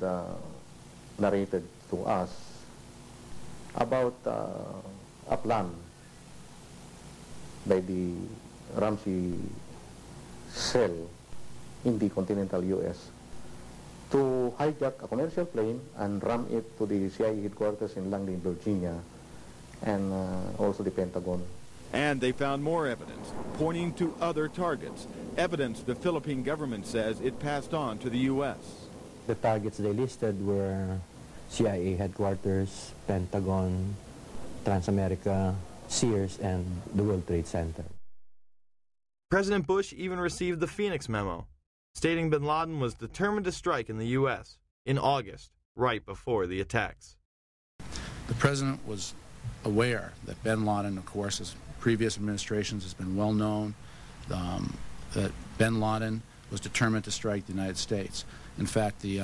Speaker 17: narrated to us about a plan by the Ramsey cell in the continental U.S. to hijack a commercial plane and ram it to the CIA headquarters in Langley, Virginia, and also the Pentagon.
Speaker 18: And they found more evidence, pointing to other targets, evidence the Philippine government says it passed on to the U.S.
Speaker 27: The targets they listed were CIA headquarters, Pentagon, Transamerica, Sears, and the World Trade Center.
Speaker 14: President Bush even received the Phoenix memo, stating bin Laden was determined to strike in the U.S. in August, right before the attacks.
Speaker 28: The president was aware that bin Laden, of course, as previous administrations has been well known, that bin Laden was determined to strike the United States. In fact, the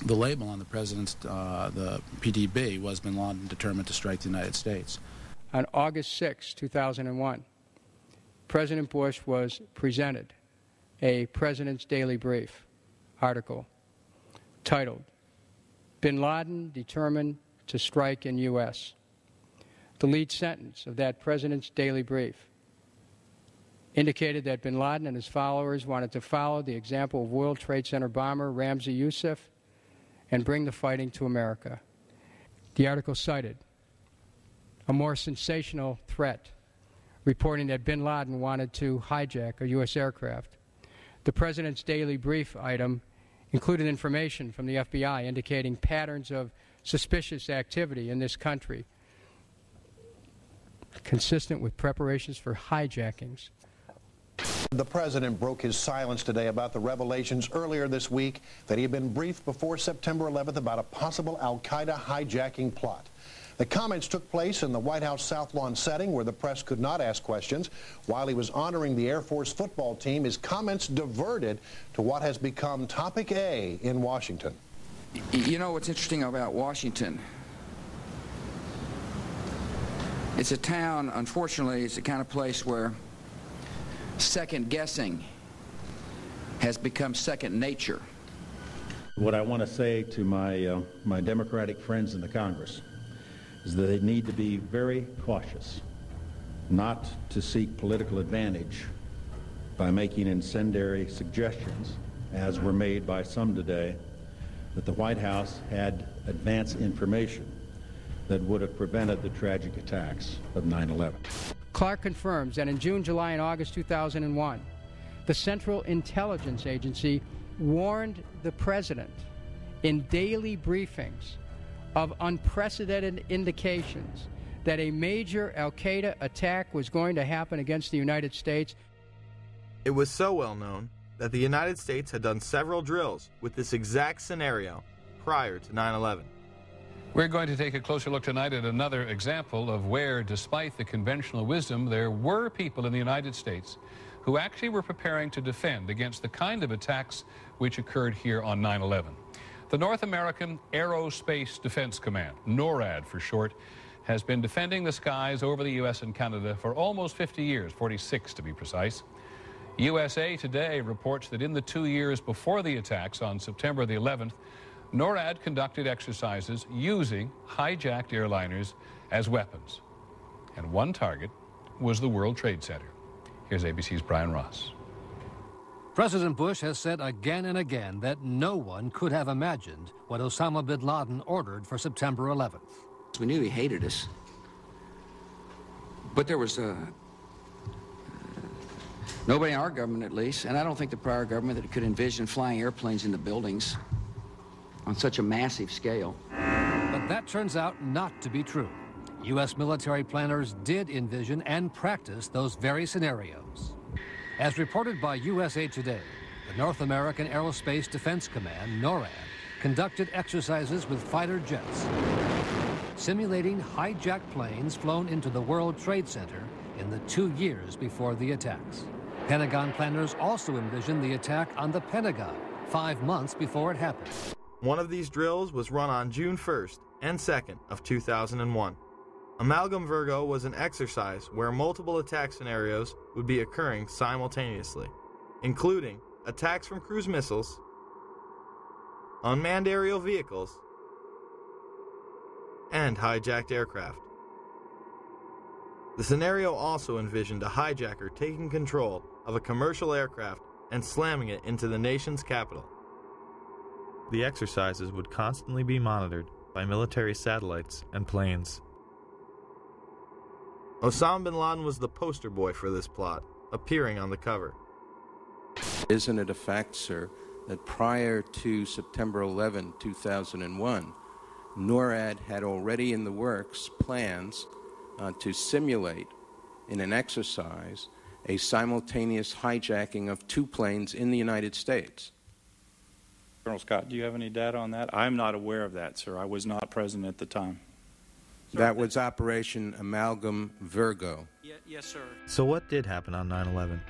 Speaker 28: label on the president's, the PDB, was bin Laden determined to strike the United States.
Speaker 25: On August 6, 2001, President Bush was presented a President's Daily Brief article titled, "Bin Laden Determined to Strike in U.S." The lead sentence of that President's Daily Brief indicated that bin Laden and his followers wanted to follow the example of World Trade Center bomber Ramzi Youssef and bring the fighting to America. The article cited a more sensational threat, reporting that bin Laden wanted to hijack a U.S. aircraft. The President's Daily Brief item included information from the FBI indicating patterns of suspicious activity in this country, consistent with preparations for hijackings.
Speaker 29: The president broke his silence today about the revelations earlier this week that he had been briefed before September 11th about a possible al-Qaeda hijacking plot. The comments took place in the White House South Lawn setting where the press could not ask questions. While he was honoring the Air Force football team, his comments diverted to what has become topic A in Washington.
Speaker 30: You know what's interesting about Washington? It's a town, unfortunately, it's the kind of place where second guessing has become second nature.
Speaker 31: What I want to say to my Democratic friends in the Congress is that they need to be very cautious not to seek political advantage by making incendiary suggestions, as were made by some today, that the White House had advance information that would have prevented the tragic attacks of 9/11.
Speaker 25: Clark confirms that in June, July, and August 2001, the Central Intelligence Agency warned the president in daily briefings of unprecedented indications that a major al-Qaeda attack was going to happen against the United States.
Speaker 14: It was so well known that the United States had done several drills with this exact scenario prior to 9/11.
Speaker 32: We're going to take a closer look tonight at another example of where, despite the conventional wisdom, there were people in the United States who actually were preparing to defend against the kind of attacks which occurred here on 9/11. The North American Aerospace Defense Command, NORAD for short, has been defending the skies over the U.S. and Canada for almost 50 years, 46 to be precise. USA Today reports that in the 2 years before the attacks on September the 11th, NORAD conducted exercises using hijacked airliners as weapons. And one target was the World Trade Center. Here's ABC's Brian Ross.
Speaker 1: President Bush has said again and again that no one could have imagined what Osama bin Laden ordered for September 11th.
Speaker 30: We knew he hated us. But there was nobody in our government, at least, and I don't think the prior government, that could envision flying airplanes into buildings on such a massive scale.
Speaker 1: But that turns out not to be true. U.S. military planners did envision and practice those very scenarios. As reported by USA Today, the North American Aerospace Defense Command, NORAD, conducted exercises with fighter jets, simulating hijacked planes flown into the World Trade Center in the 2 years before the attacks. Pentagon planners also envisioned the attack on the Pentagon 5 months before it happened.
Speaker 14: One of these drills was run on June 1st and 2nd of 2001. Amalgam Virgo was an exercise where multiple attack scenarios would be occurring simultaneously, including attacks from cruise missiles, unmanned aerial vehicles, and hijacked aircraft. The scenario also envisioned a hijacker taking control of a commercial aircraft and slamming it into the nation's capital. The exercises would constantly be monitored by military satellites and planes. Osama bin Laden was the poster boy for this plot, appearing on the cover.
Speaker 9: Isn't it a fact, sir, that prior to September 11, 2001, NORAD had already in the works plans to simulate in an exercise a simultaneous hijacking of 2 planes in the United States?
Speaker 3: Colonel Scott, do you have any data on that? I'm not aware of that, sir. I was not present at the time.
Speaker 9: That was Operation Amalgam Virgo.
Speaker 7: Yes, sir.
Speaker 14: So what did happen on 9/11?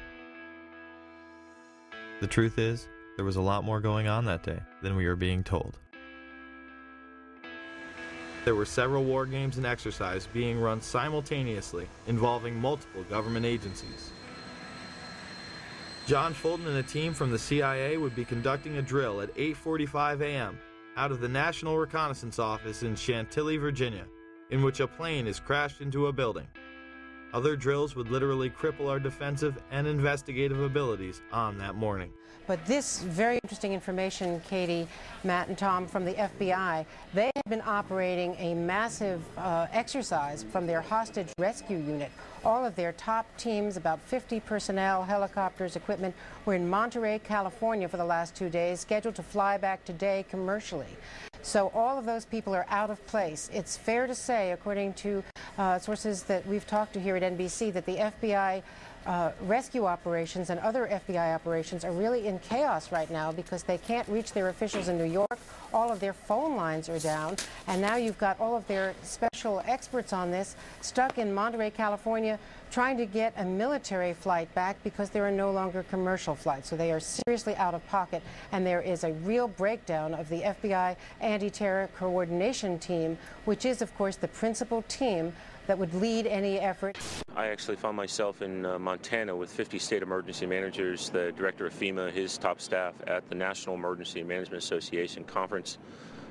Speaker 14: The truth is, there was a lot more going on that day than we are being told. There were several war games and exercises being run simultaneously involving multiple government agencies. John Fulton and a team from the CIA would be conducting a drill at 8:45 a.m. out of the National Reconnaissance Office in Chantilly, Virginia, in which a plane is crashed into a building. Other drills would literally cripple our defensive and investigative abilities on that morning.
Speaker 4: But this very interesting information, Katie, Matt, and Tom, from the FBI, they have been operating a massive exercise from their hostage rescue unit. All of their top teams, about 50 personnel, helicopters, equipment, were in Monterey, California for the last 2 days, scheduled to fly back today commercially. So all of those people are out of place. It's fair to say, according to sources that we've talked to here at NBC, that the FBI rescue operations and other FBI operations are really in chaos right now because they can't reach their officials in New York. All of their phone lines are down, and now you've got all of their special experts on this stuck in Monterey, California, trying to get a military flight back because there are no longer commercial flights. So they are seriously out of pocket, and there is a real breakdown of the FBI anti-terror coordination team, which is, of course, the principal team that would lead any effort.
Speaker 8: I actually found myself in Montana with 50 state emergency managers, the director of FEMA, his top staff at the National Emergency Management Association conference.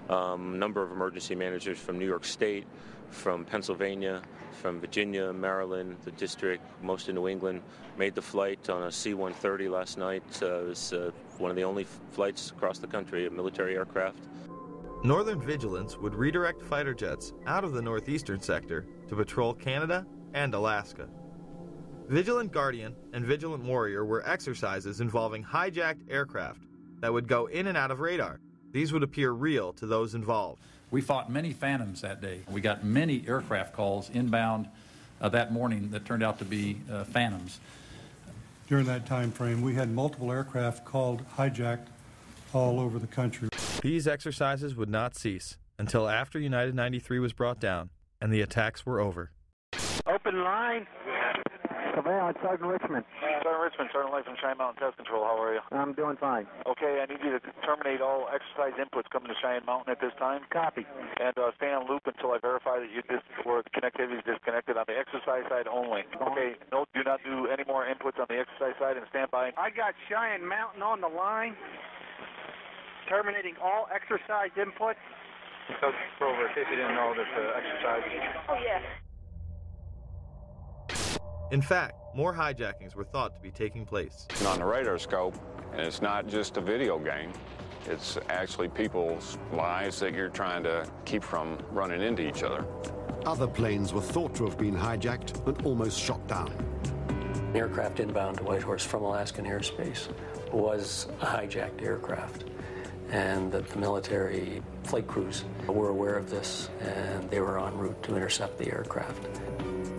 Speaker 8: Number of emergency managers from New York State, from Pennsylvania, from Virginia, Maryland, the district, most in New England, made the flight on a C-130 last night. It was one of the only flights across the country, a military aircraft.
Speaker 14: Northern Vigilance would redirect fighter jets out of the northeastern sector to patrol Canada and Alaska. Vigilant Guardian and Vigilant Warrior were exercises involving hijacked aircraft that would go in and out of radar. These would appear real to those involved.
Speaker 10: We fought many phantoms that day. We got many aircraft calls inbound that morning that turned out to be phantoms.
Speaker 11: During that time frame, we had multiple aircraft called hijacked all over the country.
Speaker 14: These exercises would not cease until after United 93 was brought down and the attacks were over.
Speaker 19: Open line.
Speaker 20: Surveillance, Sergeant Richmond.
Speaker 19: Sergeant Richmond, Sergeant Light from Cheyenne Mountain Test Control. How are you?
Speaker 20: I'm doing fine.
Speaker 19: Okay, I need you to terminate all exercise inputs coming to Cheyenne Mountain at this time.
Speaker 20: Copy.
Speaker 19: And stay on loop until I verify that or the connectivity is disconnected on the exercise side only. Okay, no, do not do any more inputs on the exercise side and stand by.
Speaker 20: I got Cheyenne Mountain on the line. Terminating all exercise inputs.
Speaker 19: So, Grover, in case you didn't know, there's exercise.
Speaker 20: Oh, yes.
Speaker 14: In fact, more hijackings were thought to be taking place.
Speaker 21: And on the radar scope,
Speaker 2: And it's not just a video game. It's actually people's lives that you're trying to keep from running into each other.
Speaker 5: Other planes were thought to have been hijacked and almost shot down.
Speaker 6: An aircraft inbound to Whitehorse from Alaskan airspace was a hijacked aircraft, and that the military flight crews were aware of this, and they were en route to intercept the aircraft.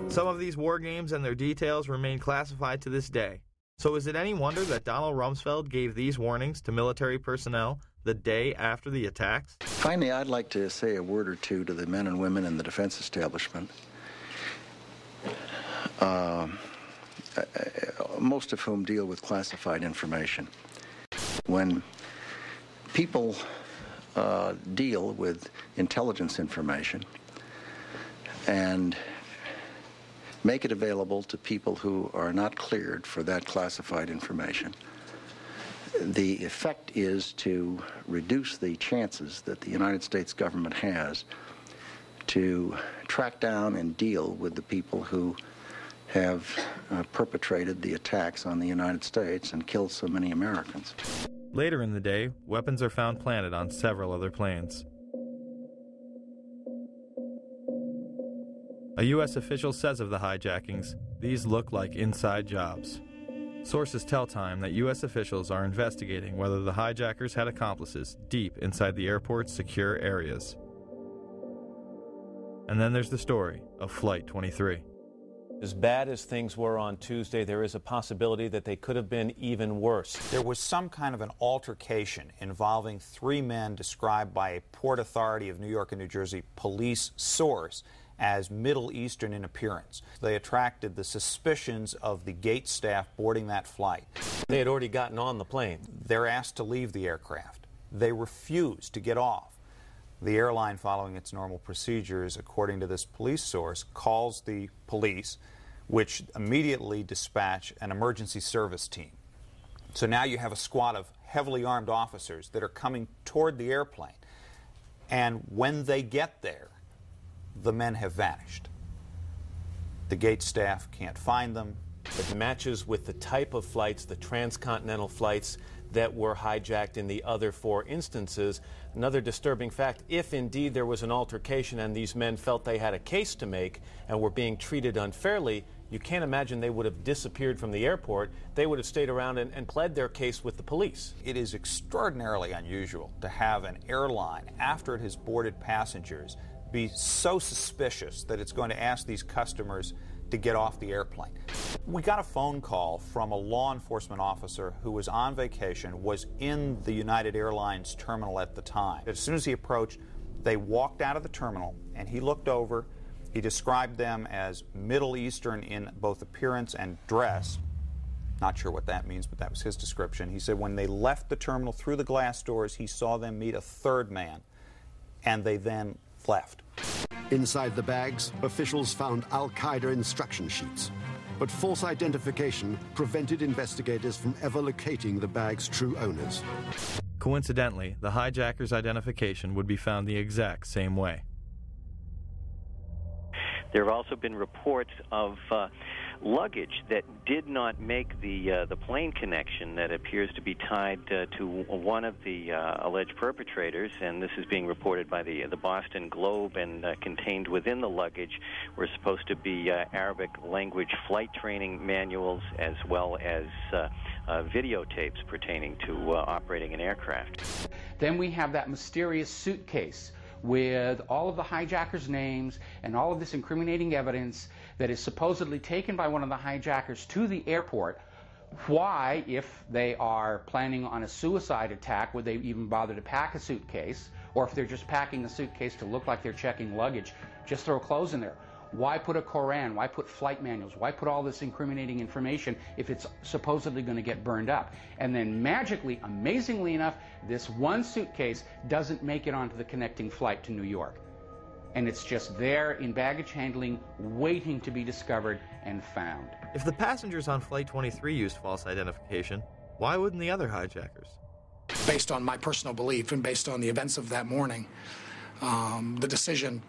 Speaker 14: Some of these war games and their details remain classified to this day. So is it any wonder that Donald Rumsfeld gave these warnings to military personnel the day after the attacks?
Speaker 12: Finally, I'd like to say a word or two to the men and women in the defense establishment, most of whom deal with classified information. When people deal with intelligence information and make it available to people who are not cleared for that classified information, the effect is to reduce the chances that the United States government has to track down and deal with the people who have perpetrated the attacks on the United States and killed so many Americans.
Speaker 14: Later in the day, weapons are found planted on several other planes. A U.S. official says of the hijackings, these look like inside jobs. Sources tell Time that U.S. officials are investigating whether the hijackers had accomplices deep inside the airport's secure areas. And then there's the story of Flight 23.
Speaker 13: As bad as things were on Tuesday, there is a possibility that they could have been even worse.
Speaker 15: There was some kind of an altercation involving 3 men described by a Port Authority of New York and New Jersey police source as Middle Eastern in appearance. They attracted the suspicions of the gate staff boarding that flight.
Speaker 13: They had already gotten on the plane.
Speaker 15: They're asked to leave the aircraft. They refuse to get off. The airline, following its normal procedures, according to this police source, calls the police, which immediately dispatch an emergency service team. So now you have a squad of heavily armed officers that are coming toward the airplane. And when they get there, the men have vanished. The gate staff can't find them.
Speaker 13: It matches with the type of flights, the transcontinental flights that were hijacked in the other 4 instances. Another disturbing fact, if indeed there was an altercation and these men felt they had a case to make and were being treated unfairly, you can't imagine they would have disappeared from the airport. They would have stayed around and pled their case with the police.
Speaker 15: It is extraordinarily unusual to have an airline, after it has boarded passengers, be so suspicious that it's going to ask these customers to get off the airplane. We got a phone call from a law enforcement officer who was on vacation, was in the United Airlines terminal at the time. As soon as he approached, they walked out of the terminal, and he looked over. He described them as Middle Eastern in both appearance and dress. Not sure what that means, but that was his description. He said when they left the terminal through the glass doors, he saw them meet a 3rd man, and they then left.
Speaker 5: Inside the bags, officials found Al-Qaeda instruction sheets, but false identification prevented investigators from ever locating the bag's true owners.
Speaker 14: Coincidentally, the hijackers' identification would be found the exact same way.
Speaker 16: There have also been reports of luggage that did not make the plane connection that appears to be tied to one of the alleged perpetrators, and this is being reported by the Boston Globe, and contained within the luggage were supposed to be Arabic language flight training manuals as well as videotapes pertaining to operating an aircraft.
Speaker 25: Then we have that mysterious suitcase with all of the hijackers' names and all of this incriminating evidence that is supposedly taken by one of the hijackers to the airport. Why, if they are planning on a suicide attack, would they even bother to pack a suitcase? Or if they're just packing a suitcase to look like they're checking luggage, just throw clothes in there. Why put a Koran? Why put flight manuals? Why put all this incriminating information if it's supposedly going to get burned up? And then magically, amazingly enough, this one suitcase doesn't make it onto the connecting flight to New York. And it's just there in baggage handling, waiting to be discovered and found.
Speaker 14: If the passengers on Flight 23 used false identification, why wouldn't the other hijackers?
Speaker 21: Based on my personal belief and based on the events of that morning, the decision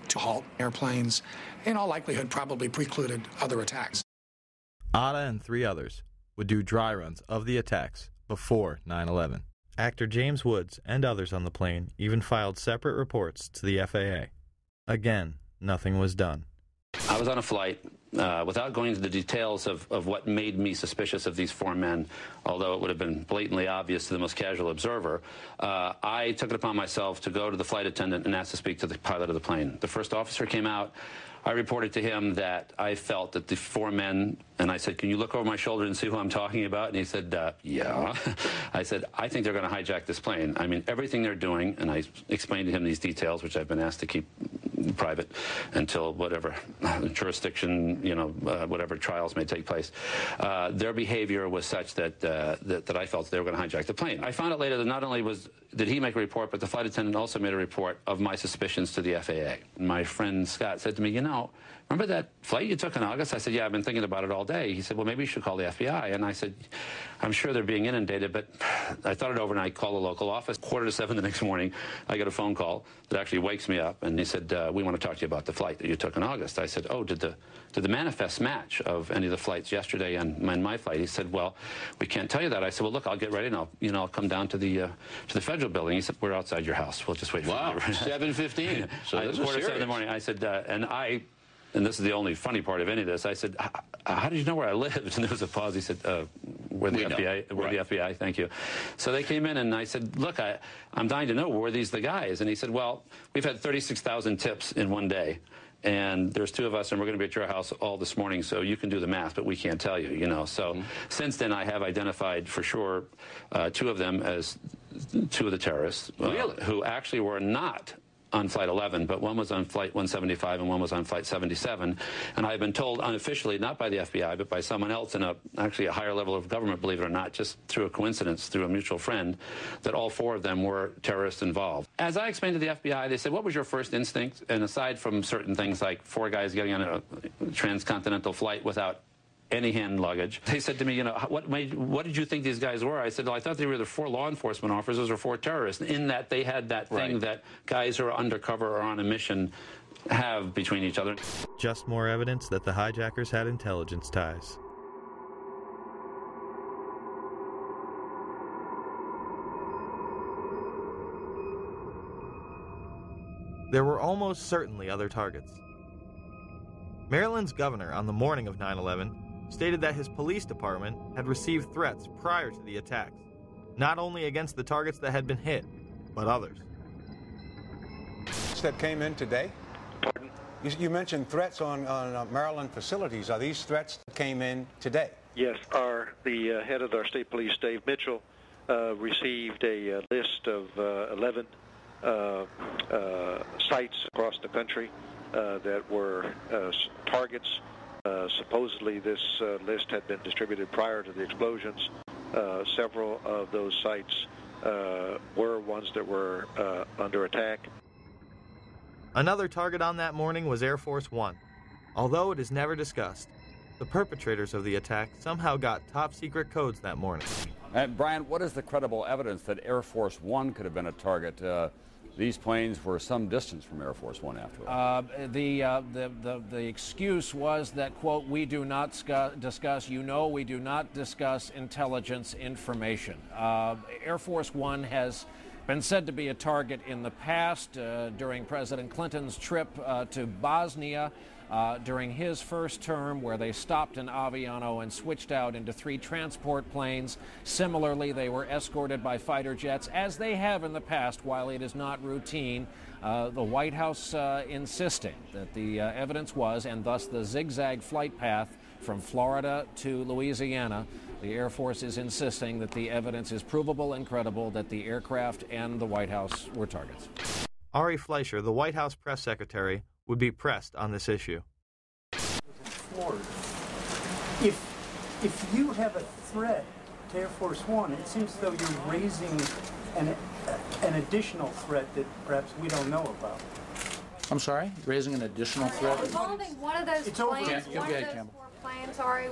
Speaker 21: to halt airplanes, in all likelihood, probably precluded other attacks.
Speaker 14: Atta and 3 others would do dry runs of the attacks before 9/11. Actor James Woods and others on the plane even filed separate reports to the FAA. Again, nothing was done.
Speaker 17: I was on a flight. Without going into the details of what made me suspicious of these four men, although it would have been blatantly obvious to the most casual observer, I took it upon myself to go to the flight attendant and ask to speak to the pilot of the plane. The first officer came out. I reported to him that I felt that the four men, and I said, can you look over my shoulder and see who I'm talking about? And he said, yeah. I said, I think they're going to hijack this plane. I mean, everything they're doing, and I explained to him these details, which I've been asked to keep private until whatever jurisdiction, whatever trials may take place. Their behavior was such that I felt they were going to hijack the plane. I found out later that not only did he make a report, but the flight attendant also made a report of my suspicions to the FAA. My friend Scott said to me, remember that flight you took in August? I said, yeah, I've been thinking about it all day. He said, well, maybe you should call the FBI. And I said, I'm sure they're being inundated, but I thought it over, and I called the local office. 6:45 the next morning, I get a phone call that actually wakes me up, and he said, we want to talk to you about the flight that you took in August. I said, oh, did the manifest match of any of the flights yesterday and my flight? He said, well, we can't tell you that. I said, well, look, I'll get ready, and I'll come down to the federal building. He said, we're outside your house. We'll just wait for you.
Speaker 18: Wow, 7:15. So this is
Speaker 17: 6:45 in the morning. I said, and this is the only funny part of any of this, I said, how did you know where I lived? And there was a pause. He said, we're the FBI. We're the FBI, thank you. So they came in, and I said, look, I'm dying to know, were these the guys? And he said, well, we've had 36,000 tips in one day, and there's two of us, and we're going to be at your house all this morning, so you can do the math, but we can't tell you, So since then, I have identified for sure two of them as two of the terrorists who actually were not on Flight 11, but one was on Flight 175 and one was on Flight 77. And I've been told unofficially, not by the FBI, but by someone else in actually a higher level of government, believe it or not, just through a coincidence, through a mutual friend, that all four of them were terrorists involved. As I explained to the FBI, they said, what was your first instinct? And aside from certain things like four guys getting on a transcontinental flight without any hand luggage, they said to me, what did you think these guys were? I said, well, I thought they were either four law enforcement officers or four terrorists, in that they had that thing that guys who are undercover or on a mission have between each other.
Speaker 14: Just more evidence that the hijackers had intelligence ties. There were almost certainly other targets. Maryland's governor, on the morning of 9/11, stated that his police department had received threats prior to the attacks, not only against the targets that had been hit, but others.
Speaker 22: That came in today?
Speaker 16: Pardon?
Speaker 22: You mentioned threats on Maryland facilities. Are these threats that came in today?
Speaker 23: Yes. The head of our state police, Dave Mitchell, received a list of 11 sites across the country that were targets. Supposedly this list had been distributed prior to the explosions. Several of those sites were ones that were under attack.
Speaker 14: Another target on that morning was Air Force One. Although it is never discussed, the perpetrators of the attack somehow got top-secret codes that morning.
Speaker 18: Brian, what is the credible evidence that Air Force One could have been a target? These planes were some distance from Air Force One after all.
Speaker 24: The excuse was that, quote, we do not discuss, we do not discuss intelligence information. Air Force One has been said to be a target in the past during President Clinton's trip to Bosnia during his first term, where they stopped in Aviano and switched out into 3 transport planes. Similarly, they were escorted by fighter jets, as they have in the past, while it is not routine. The White House insisting that the evidence was, and thus the zigzag flight path from Florida to Louisiana. The Air Force is insisting that the evidence is provable and credible that the aircraft and the White House were targets.
Speaker 14: Ari Fleischer, the White House press secretary, would be pressed on this issue.
Speaker 26: Florida. If you have a threat to Air Force One, it seems as though you're raising an additional threat that perhaps we don't know about.
Speaker 27: I'm sorry? Raising an additional threat?
Speaker 28: Involving one of those planes, four planes, Ari,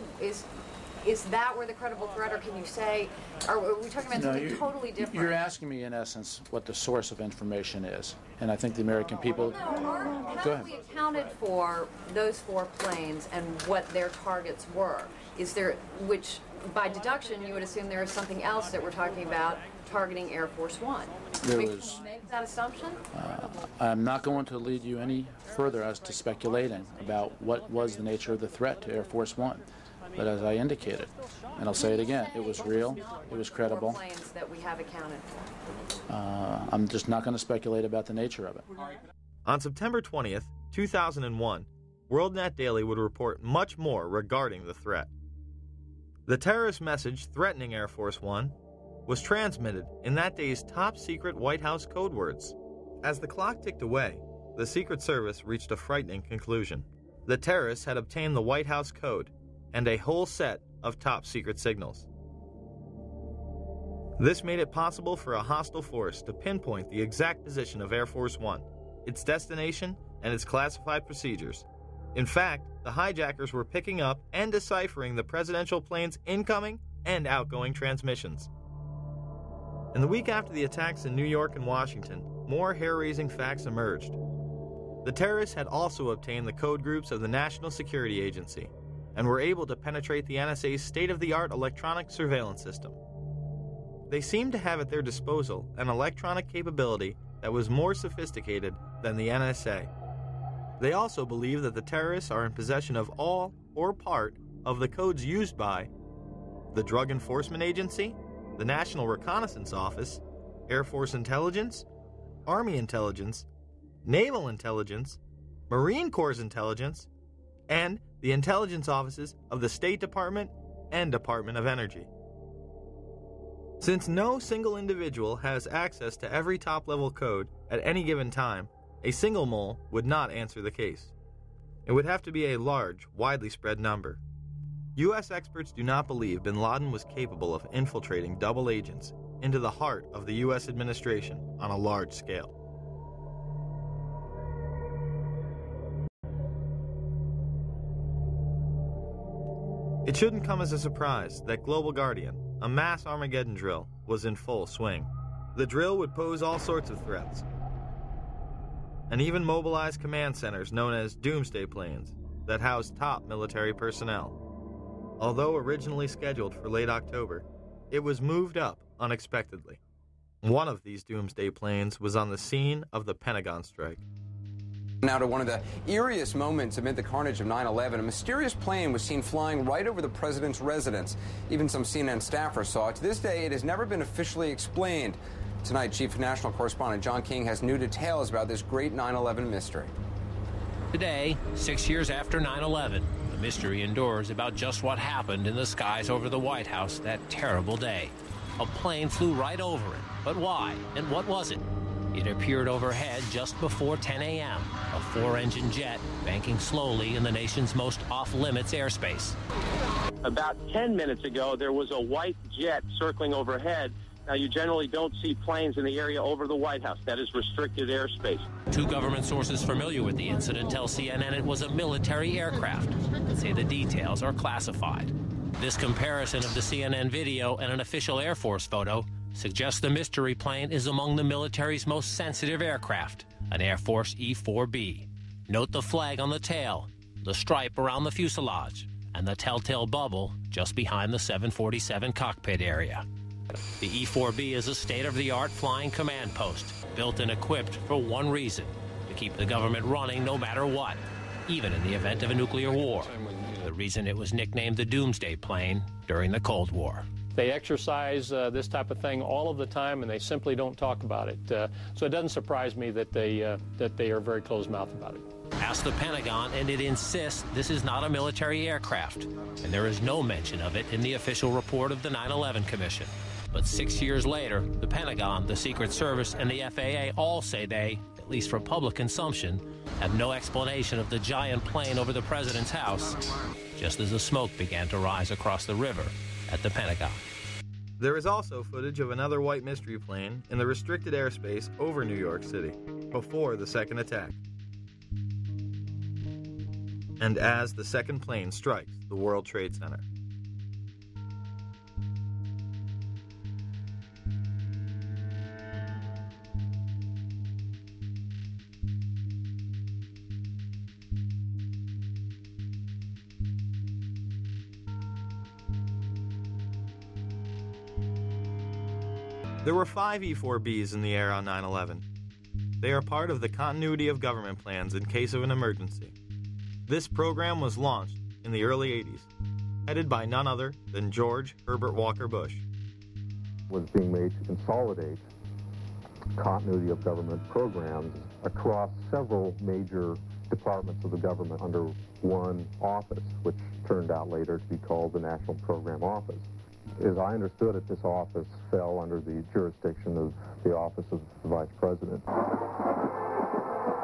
Speaker 28: is that where the credible threat, or can you say, are we talking about something totally different?
Speaker 27: You're asking me, in essence, what the source of information is. And I think the American people...
Speaker 28: How have we accounted for those 4 planes and what their targets were? Is there, which by deduction, you would assume there is something else that we're talking about targeting Air Force One.
Speaker 27: There
Speaker 28: Can
Speaker 27: was.
Speaker 28: you make that assumption?
Speaker 27: I'm not going to lead you any further as to speculating about what was the nature of the threat to Air Force One. But as I indicated, and I'll say it again, it was real, it was credible.
Speaker 28: Planes that we have accounted for.
Speaker 27: I'm just not going to speculate about the nature of it.
Speaker 14: On September 20th, 2001, WorldNet Daily would report much more regarding the threat. The terrorist message threatening Air Force One was transmitted in that day's top-secret White House code words. As the clock ticked away, the Secret Service reached a frightening conclusion. The terrorists had obtained the White House code and a whole set of top-secret signals. This made it possible for a hostile force to pinpoint the exact position of Air Force One, its destination, and its classified procedures. In fact, the hijackers were picking up and deciphering the presidential plane's incoming and outgoing transmissions. In the week after the attacks in New York and Washington, more hair-raising facts emerged. The terrorists had also obtained the code groups of the National Security Agency and were able to penetrate the NSA's state-of-the-art electronic surveillance system. They seemed to have at their disposal an electronic capability that was more sophisticated than the NSA. They also believe that the terrorists are in possession of all or part of the codes used by the Drug Enforcement Agency, the National Reconnaissance Office, Air Force Intelligence, Army Intelligence, Naval Intelligence, Marine Corps Intelligence, and the intelligence offices of the State Department and Department of Energy. Since no single individual has access to every top-level code at any given time, a single mole would not answer the case. It would have to be a large, widely spread number. U.S. experts do not believe bin Laden was capable of infiltrating double agents into the heart of the U.S. administration on a large scale. It shouldn't come as a surprise that Global Guardian, a mass Armageddon drill, was in full swing. The drill would pose all sorts of threats, and even mobilize command centers known as doomsday planes that housed top military personnel. Although originally scheduled for late October, it was moved up unexpectedly. One of these doomsday planes was on the scene of the Pentagon strike.
Speaker 1: Now to one of the eeriest moments amid the carnage of 9/11, a mysterious plane was seen flying right over the president's residence. Even some CNN staffers saw it. To this day, it has never been officially explained. Tonight, Chief National Correspondent John King has new details about this great 9/11 mystery.
Speaker 24: Today, 6 years after 9/11, the mystery endures about just what happened in the skies over the White House that terrible day. A plane flew right over it. But why? And what was it? It appeared overhead just before 10 a.m., a four-engine jet banking slowly in the nation's most off-limits airspace.
Speaker 3: About 10 minutes ago, there was a white jet circling overhead. Now, you generally don't see planes in the area over the White House. That is restricted airspace.
Speaker 24: Two government sources familiar with the incident tell CNN it was a military aircraft and say the details are classified. This comparison of the CNN video and an official Air Force photo suggests the mystery plane is among the military's most sensitive aircraft, an Air Force E-4B. Note the flag on the tail, the stripe around the fuselage, and the telltale bubble just behind the 747 cockpit area. The E-4B is a state-of-the-art flying command post, built and equipped for one reason: to keep the government running no matter what, even in the event of a nuclear war. The reason it was nicknamed the Doomsday Plane during the Cold War.
Speaker 4: They exercise this type of thing all of the time, and they simply don't talk about it. So it doesn't surprise me that they are very closed-mouthed about it.
Speaker 24: Ask the Pentagon, and it insists this is not a military aircraft, and there is no mention of it in the official report of the 9/11 Commission. But 6 years later, the Pentagon, the Secret Service, and the FAA all say they, at least for public consumption, have no explanation of the giant plane over the president's house, just as the smoke began to rise across the river at the Pentagon.
Speaker 14: There is also footage of another white mystery plane in the restricted airspace over New York City before the second attack. And as the second plane strikes the World Trade Center. There were 5 E-4Bs in the air on 9/11. They are part of the continuity of government plans in case of an emergency. This program was launched in the early 80s, headed by none other than George Herbert Walker Bush.
Speaker 2: Was being made to consolidate continuity of government programs across several major departments of the government under one office, which turned out later to be called the National Program Office. As I understood it, this office fell under the jurisdiction of the Office of the Vice President.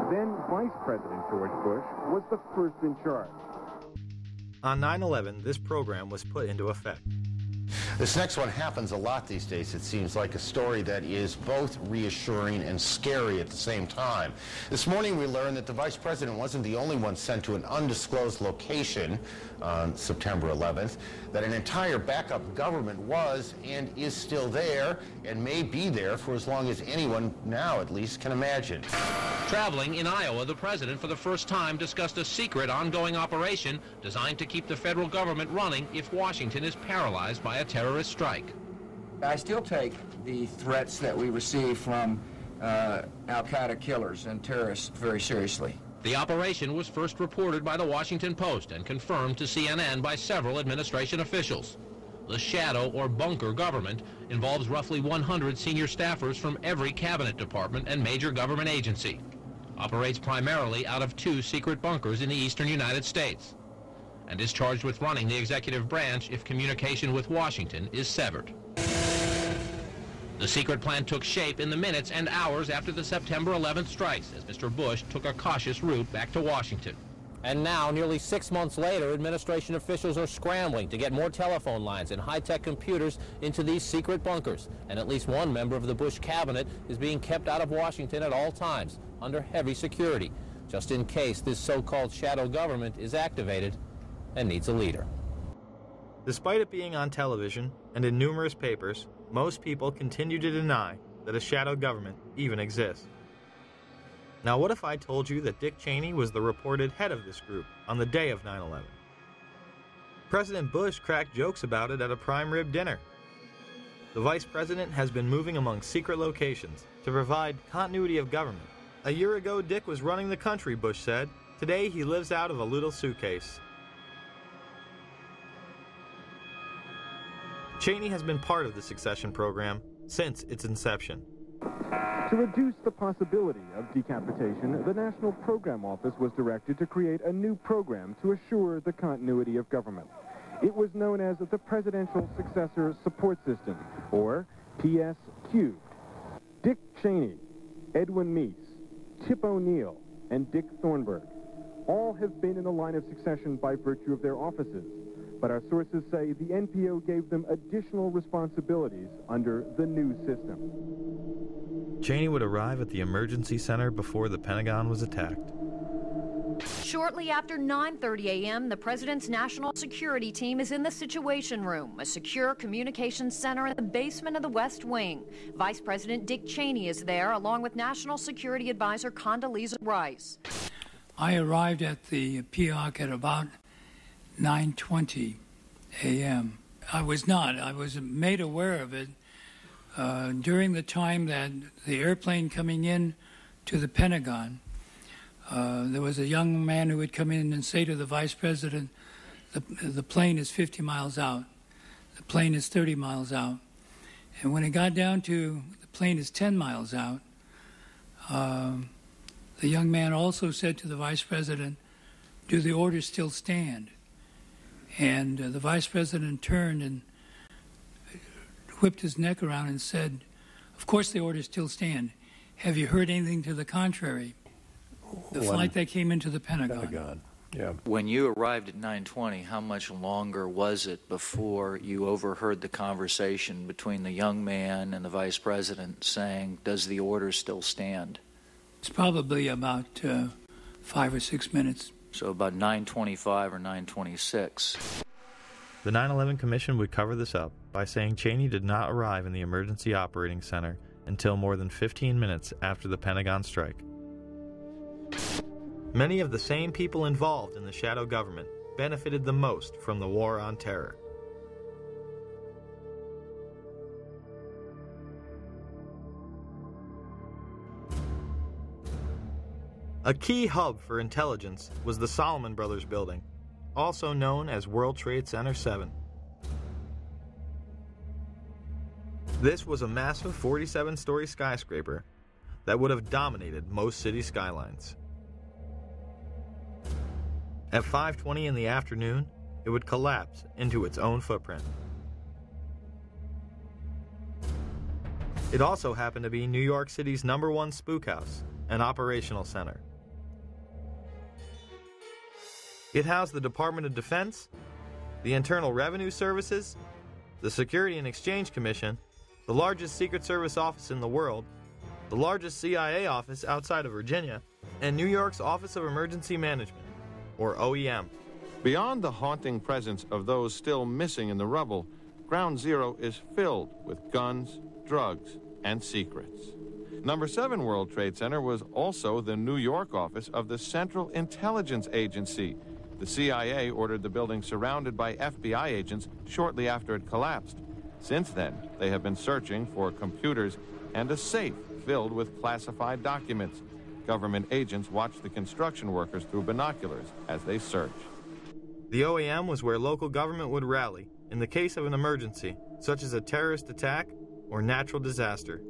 Speaker 7: Then Vice President George Bush was the first in charge.
Speaker 14: On 9/11, this program was put into effect.
Speaker 8: This next one happens a lot these days. It seems like a story that is both reassuring and scary at the same time. This morning we learned that the Vice President wasn't the only one sent to an undisclosed location on September 11th, that an entire backup government was and is still there and may be there for as long as anyone now at least can imagine.
Speaker 9: Traveling in Iowa, the president for the first time discussed a secret ongoing operation designed to keep the federal government running if Washington is paralyzed by a terrorist strike.
Speaker 10: I still take the threats that we receive from al-Qaeda killers and terrorists very seriously.
Speaker 9: The operation was first reported by the Washington Post and confirmed to CNN by several administration officials. The shadow or bunker government involves roughly 100 senior staffers from every cabinet department and major government agency. Operates primarily out of 2 secret bunkers in the eastern United States, and is charged with running the executive branch if communication with Washington is severed. The secret plan took shape in the minutes and hours after the September 11th strikes, as Mr. Bush took a cautious route back to Washington.
Speaker 24: And now, nearly 6 months later, administration officials are scrambling to get more telephone lines and high-tech computers into these secret bunkers. And at least one member of the Bush cabinet is being kept out of Washington at all times, under heavy security, just in case this so-called shadow government is activated and needs a leader.
Speaker 14: Despite it being on television and in numerous papers, most people continue to deny that a shadow government even exists. Now, what if I told you that Dick Cheney was the reported head of this group on the day of 9/11? President Bush cracked jokes about it at a prime rib dinner. The vice president has been moving among secret locations to provide continuity of government. A year ago, Dick was running the country, Bush said. Today, he lives out of a little suitcase. Cheney has been part of the succession program since its inception.
Speaker 7: To reduce the possibility of decapitation, the National Program Office was directed to create a new program to assure the continuity of government. It was known as the Presidential Successor Support System, or PSQ. Dick Cheney, Edwin Meese, Tip O'Neill, and Dick Thornburg all have been in the line of succession by virtue of their offices. But our sources say the NPO gave them additional responsibilities under the new system.
Speaker 14: Cheney would arrive at the emergency center before the Pentagon was attacked.
Speaker 11: Shortly after 9:30 a.m., the president's national security team is in the Situation Room, a secure communications center in the basement of the West Wing. Vice President Dick Cheney is there, along with National Security Advisor Condoleezza Rice.
Speaker 19: I arrived at the PIOC at about 9:20 a.m. I was made aware of it during the time that the airplane coming in to the Pentagon. There was a young man who would come in and say to the vice president, the plane is 50 miles out. The plane is 30 miles out. And when it got down to the plane is 10 miles out, the young man also said to the vice president, do the orders still stand? And the vice president turned and whipped his neck around and said, of course the orders still stand. Have you heard anything to the contrary? The flight that came into the Pentagon.
Speaker 20: Yeah. When you arrived at 9:20, how much longer was it before you overheard the conversation between the young man and the vice president saying, does the order still stand?
Speaker 19: It's probably about 5 or 6 minutes.
Speaker 20: So about 9:25 or 9:26.
Speaker 14: The 9/11 Commission would cover this up by saying Cheney did not arrive in the emergency operating center until more than 15 minutes after the Pentagon strike. Many of the same people involved in the shadow government benefited the most from the war on terror. A key hub for intelligence was the Salomon Brothers building, also known as World Trade Center 7. This was a massive 47-story skyscraper that would have dominated most city skylines. At 5:20 in the afternoon, it would collapse into its own footprint. It also happened to be New York City's #1 spook house and operational center. It housed the Department of Defense, the Internal Revenue Services, the Security and Exchange Commission, the largest Secret Service office in the world, the largest CIA office outside of Virginia, and New York's Office of Emergency Management, or OEM.
Speaker 5: Beyond the haunting presence of those still missing in the rubble, Ground Zero is filled with guns, drugs, and secrets. Number 7 World Trade Center was also the New York office of the Central Intelligence Agency. The CIA ordered the building surrounded by FBI agents shortly after it collapsed. Since then, they have been searching for computers and a safe filled with classified documents. Government agents watched the construction workers through binoculars as they searched.
Speaker 14: The OEM was where local government would rally in the case of an emergency, such as a terrorist attack or natural disaster.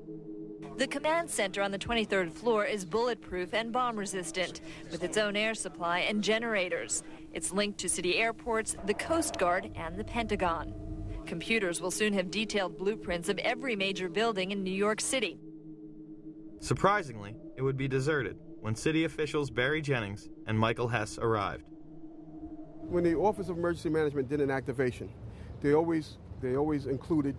Speaker 6: The command center on the 23rd floor is bulletproof and bomb-resistant, with its own air supply and generators. It's linked to city airports, the Coast Guard, and the Pentagon. Computers will soon have detailed blueprints of every major building in New York City.
Speaker 14: Surprisingly, it would be deserted when city officials Barry Jennings and Michael Hess arrived.
Speaker 12: When the Office of Emergency Management did an activation, they always included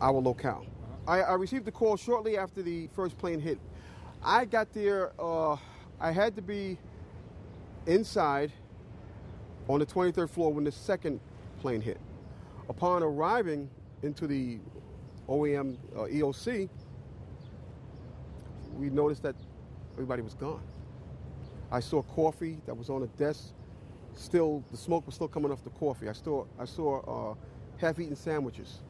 Speaker 12: our locale. I received the call shortly after the first plane hit. I got there, I had to be inside on the 23rd floor when the second plane hit. Upon arriving into the OEM EOC, we noticed that everybody was gone. I saw coffee that was on a desk. Still, the smoke was still coming off the coffee. I saw half-eaten sandwiches.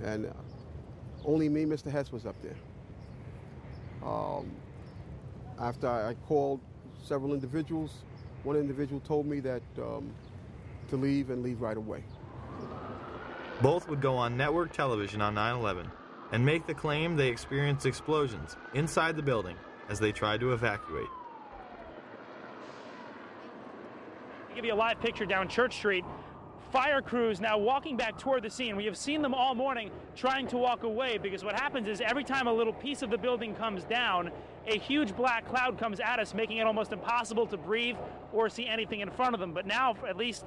Speaker 12: And only me, Mr. Hess, was up there. After I called several individuals, one individual told me that to leave and leave right away.
Speaker 14: Both would go on network television on 9/11 and make the claim they experienced explosions inside the building as they tried to evacuate.
Speaker 13: I'll give you a live picture down Church Street. Fire crews now walking back toward the scene. We have seen them all morning trying to walk away, because what happens is every time a little piece of the building comes down, a huge black cloud comes at us, making it almost impossible to breathe or see anything in front of them. But now, at least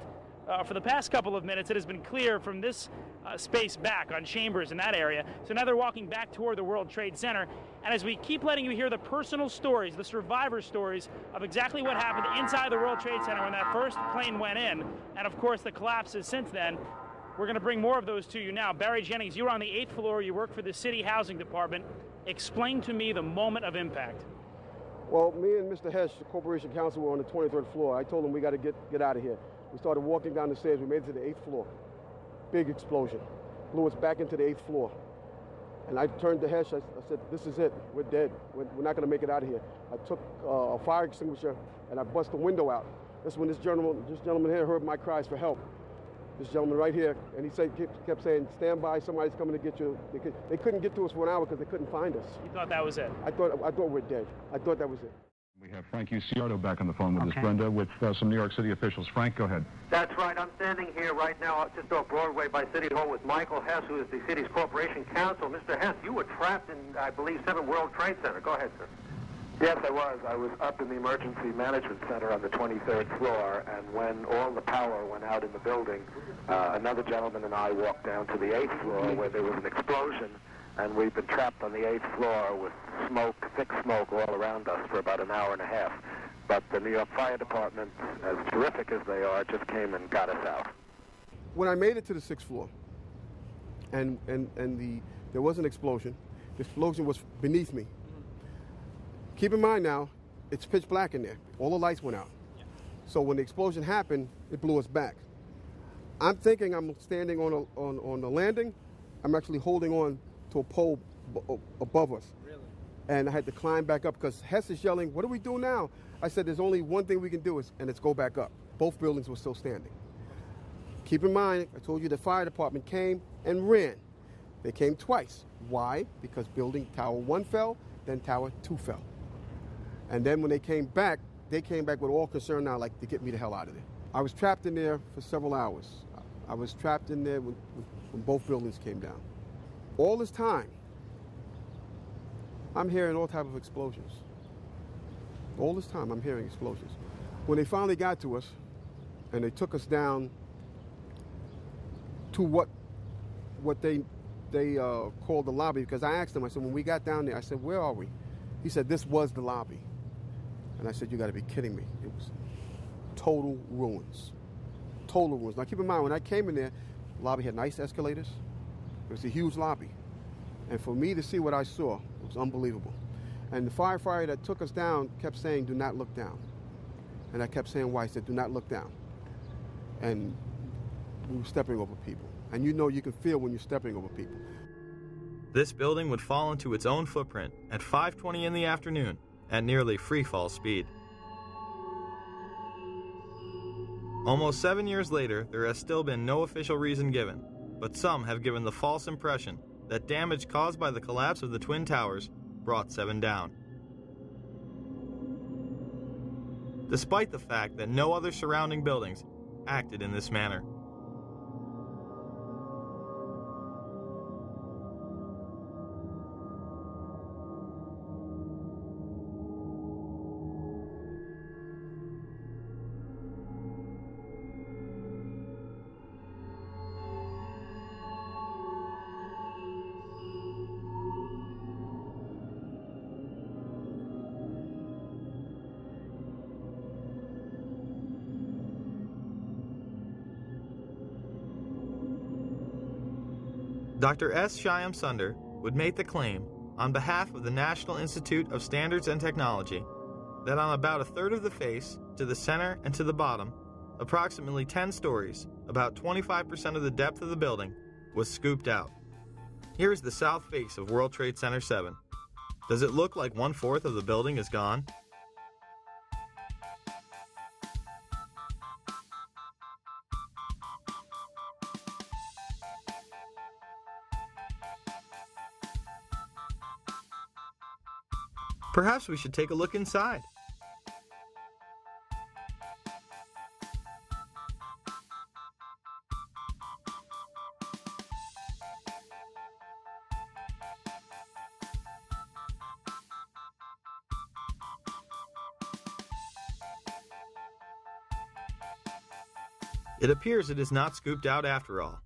Speaker 13: for the past couple of minutes, it has been clear from this space back on Chambers in that area. So now they're walking back toward the World Trade Center. And as we keep letting you hear the personal stories, the survivor stories of exactly what happened inside the World Trade Center when that first plane went in, and of course the collapses since then, we're going to bring more of those to you now. Barry Jennings, you were on the 8th floor. You work for the City Housing Department. Explain to me the moment of impact.
Speaker 12: Well, me and Mr. Hess, the Corporation Counsel, were on the 23rd floor. I told him we got to get out of here. We started walking down the stairs. We made it to the 8th floor. Big explosion. Blew us back into the 8th floor. And I turned to Hess. I said, this is it. We're dead. We're not going to make it out of here. I took a fire extinguisher and I bust the window out. That's when this gentleman here heard my cries for help. This gentleman right here, and he kept saying, stand by, somebody's coming to get you. They couldn't get to us for an hour because they couldn't find us.
Speaker 13: You thought that was it?
Speaker 12: I thought we're dead. I thought that was it.
Speaker 15: We have Frank Uciardo back on the phone with us, Brenda, with some New York City officials. Frank, go ahead.
Speaker 17: That's right. I'm standing here right now just off Broadway by City Hall with Michael Hess, who is the city's Corporation Counsel. Mr. Hess, you were trapped in, I believe, 7 World Trade Center. Go ahead, sir.
Speaker 23: Yes, I was. I was up in the Emergency Management Center on the 23rd floor, and when all the power went out in the building, another gentleman and I walked down to the 8th floor where there was an explosion, and we've been trapped on the 8th floor with smoke, thick smoke all around us for about an hour and a half. But the New York Fire Department, as terrific as they are, just came and got us out.
Speaker 12: When I made it to the 6th floor, and there was an explosion, the explosion was beneath me. Keep in mind now, it's pitch black in there. All the lights went out. So when the explosion happened, it blew us back. I'm thinking I'm standing on the landing. I'm actually holding on to a pole above us.
Speaker 13: Really?
Speaker 12: And I had to climb back up because Hess is yelling, "What do we do now?" I said, "There's only one thing we can do, and it's go back up." Both buildings were still standing. Keep in mind, I told you the fire department came and ran. They came twice. Why? Because building Tower 1 fell, then Tower 2 fell. And then when they came back with all concern now, like, to get me the hell out of there. I was trapped in there for several hours. I was trapped in there when both buildings came down. All this time, I'm hearing all types of explosions. All this time, I'm hearing explosions. When they finally got to us, and they took us down to what they called the lobby, because I asked them, I said, when we got down there, I said, "Where are we?" He said, "This was the lobby." And I said, "You got to be kidding me." It was total ruins. Total ruins. Now, keep in mind, when I came in there, the lobby had nice escalators. It was a huge lobby. And for me to see what I saw, it was unbelievable. And the firefighter that took us down kept saying, "Do not look down." And I kept saying, "Why?" He said, "Do not look down." And we were stepping over people. And you know you can feel when you're stepping over people.
Speaker 14: This building would fall into its own footprint at 5:20 in the afternoon at nearly free-fall speed. Almost 7 years later, there has still been no official reason given, but some have given the false impression that damage caused by the collapse of the Twin Towers brought 7 down. Despite the fact that no other surrounding buildings acted in this manner. Dr. S. Shyam Sunder would make the claim, on behalf of the National Institute of Standards and Technology, that on about a third of the face, to the center and to the bottom, approximately 10 stories, about 25% of the depth of the building, was scooped out. Here is the south face of World Trade Center 7. Does it look like 1/4 of the building is gone? Perhaps we should take a look inside. It appears it is not scooped out after all.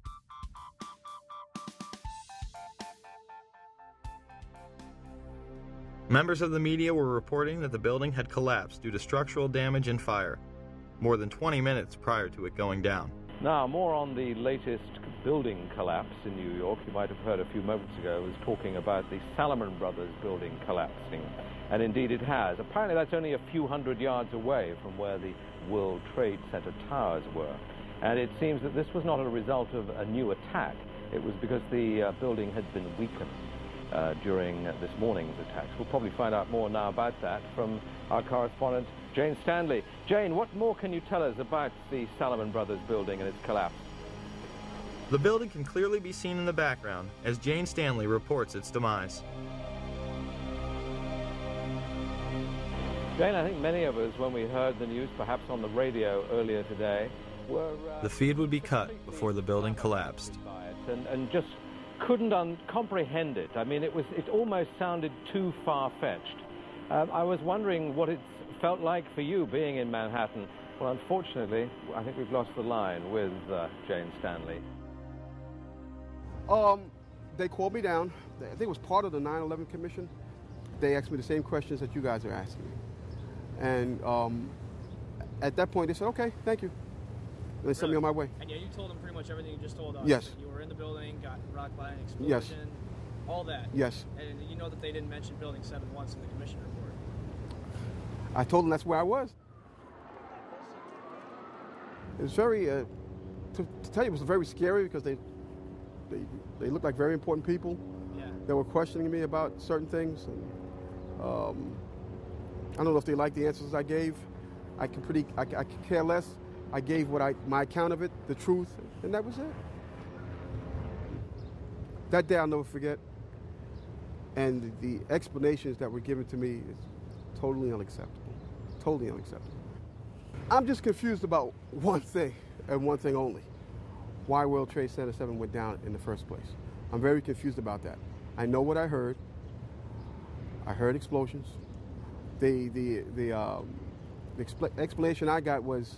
Speaker 14: Members of the media were reporting that the building had collapsed due to structural damage and fire, more than 20 minutes prior to it going down.
Speaker 16: Now, more on the latest building collapse in New York. You might have heard a few moments ago, I was talking about the Salomon Brothers building collapsing. And indeed it has. Apparently that's only a few hundred yards away from where the World Trade Center towers were. And it seems that this was not a result of a new attack. It was because the building had been weakened during this morning's attacks. We'll probably find out more now about that from our correspondent, Jane Stanley. Jane, what more can you tell us about the Salomon Brothers building and its collapse?
Speaker 14: The building can clearly be seen in the background as Jane Stanley reports its demise.
Speaker 16: Jane, I think many of us, when we heard the news, perhaps on the radio earlier today, were...
Speaker 14: The feed would be cut before the building collapsed.
Speaker 16: And just couldn't comprehend it. I mean, it almost sounded too far-fetched. I was wondering what it felt like for you being in Manhattan. Well, unfortunately, I think we've lost the line with Jane Stanley.
Speaker 12: They called me down. I think it was part of the 9/11 Commission. They asked me the same questions that you guys are asking me. And at that point, they said, "Okay, thank you." And they sent me on my way.
Speaker 18: And yeah, you told them pretty much everything you just told us.
Speaker 12: Yes.
Speaker 18: You were in the building, got rocked by an explosion.
Speaker 12: Yes.
Speaker 18: All that.
Speaker 12: Yes.
Speaker 18: And you know that they didn't mention Building 7 once in the commission report.
Speaker 12: I told them that's where I was. It was very, to tell you, it was very scary because they looked like very important people.
Speaker 18: Yeah.
Speaker 12: That were questioning me about certain things. I don't know if they like the answers I gave. I could care less. I gave my account of it, the truth, and that was it. That day I'll never forget. And the explanations that were given to me is totally unacceptable. Totally unacceptable. I'm just confused about one thing, and one thing only. Why World Trade Center 7 went down in the first place. I'm very confused about that. I know what I heard. I heard explosions. The explanation I got was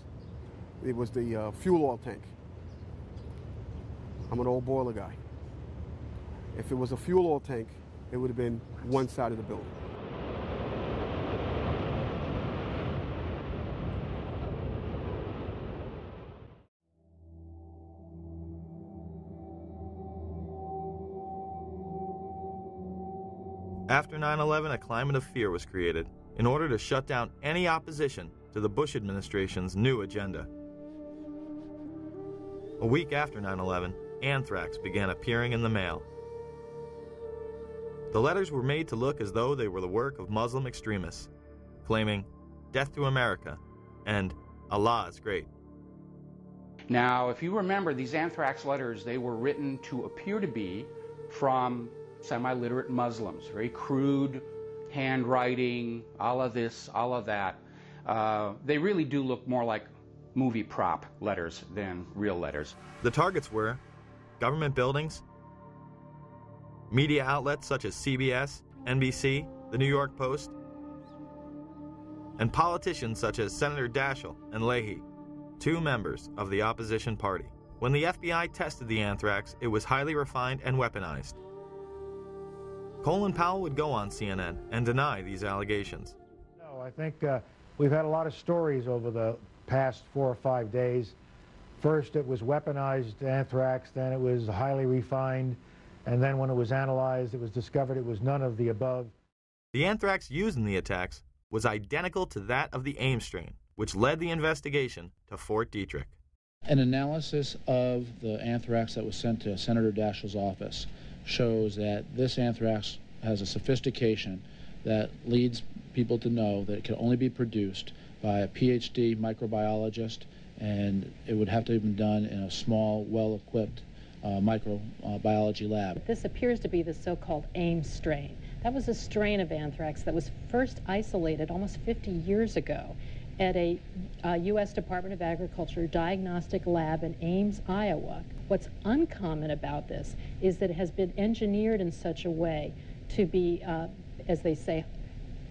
Speaker 12: it was the fuel oil tank. I'm an old boiler guy. If it was a fuel oil tank, it would have been one side of the building.
Speaker 14: After 9/11, a climate of fear was created in order to shut down any opposition to the Bush administration's new agenda. A week after 9/11, anthrax began appearing in the mail. The letters were made to look as though they were the work of Muslim extremists, claiming "Death to America" and "Allah is great."
Speaker 1: Now, if you remember, these anthrax letters, they were written to appear to be from semi-literate Muslims, very crude handwriting, all of this, all of that. They really do look more like movie prop letters than real letters.
Speaker 14: The targets were government buildings, media outlets such as CBS, NBC, the New York Post, and politicians such as Senator Daschle and Leahy, two members of the opposition party. When the FBI tested the anthrax, it was highly refined and weaponized. Colin Powell would go on CNN and deny these allegations.
Speaker 3: No, I think we've had a lot of stories over the past 4 or 5 days. First it was weaponized anthrax, then it was highly refined, and then when it was analyzed, it was discovered it was none of the above.
Speaker 14: The anthrax used in the attacks was identical to that of the Ames strain, which led the investigation to Fort Detrick.
Speaker 21: An analysis of the anthrax that was sent to Senator Daschle's office shows that this anthrax has a sophistication that leads people to know that it can only be produced by a PhD microbiologist, and it would have to have been done in a small, well-equipped microbiology lab.
Speaker 22: This appears to be the so-called Ames strain. That was a strain of anthrax that was first isolated almost 50 years ago at a U.S. Department of Agriculture diagnostic lab in Ames, Iowa. What's uncommon about this is that it has been engineered in such a way to be, as they say,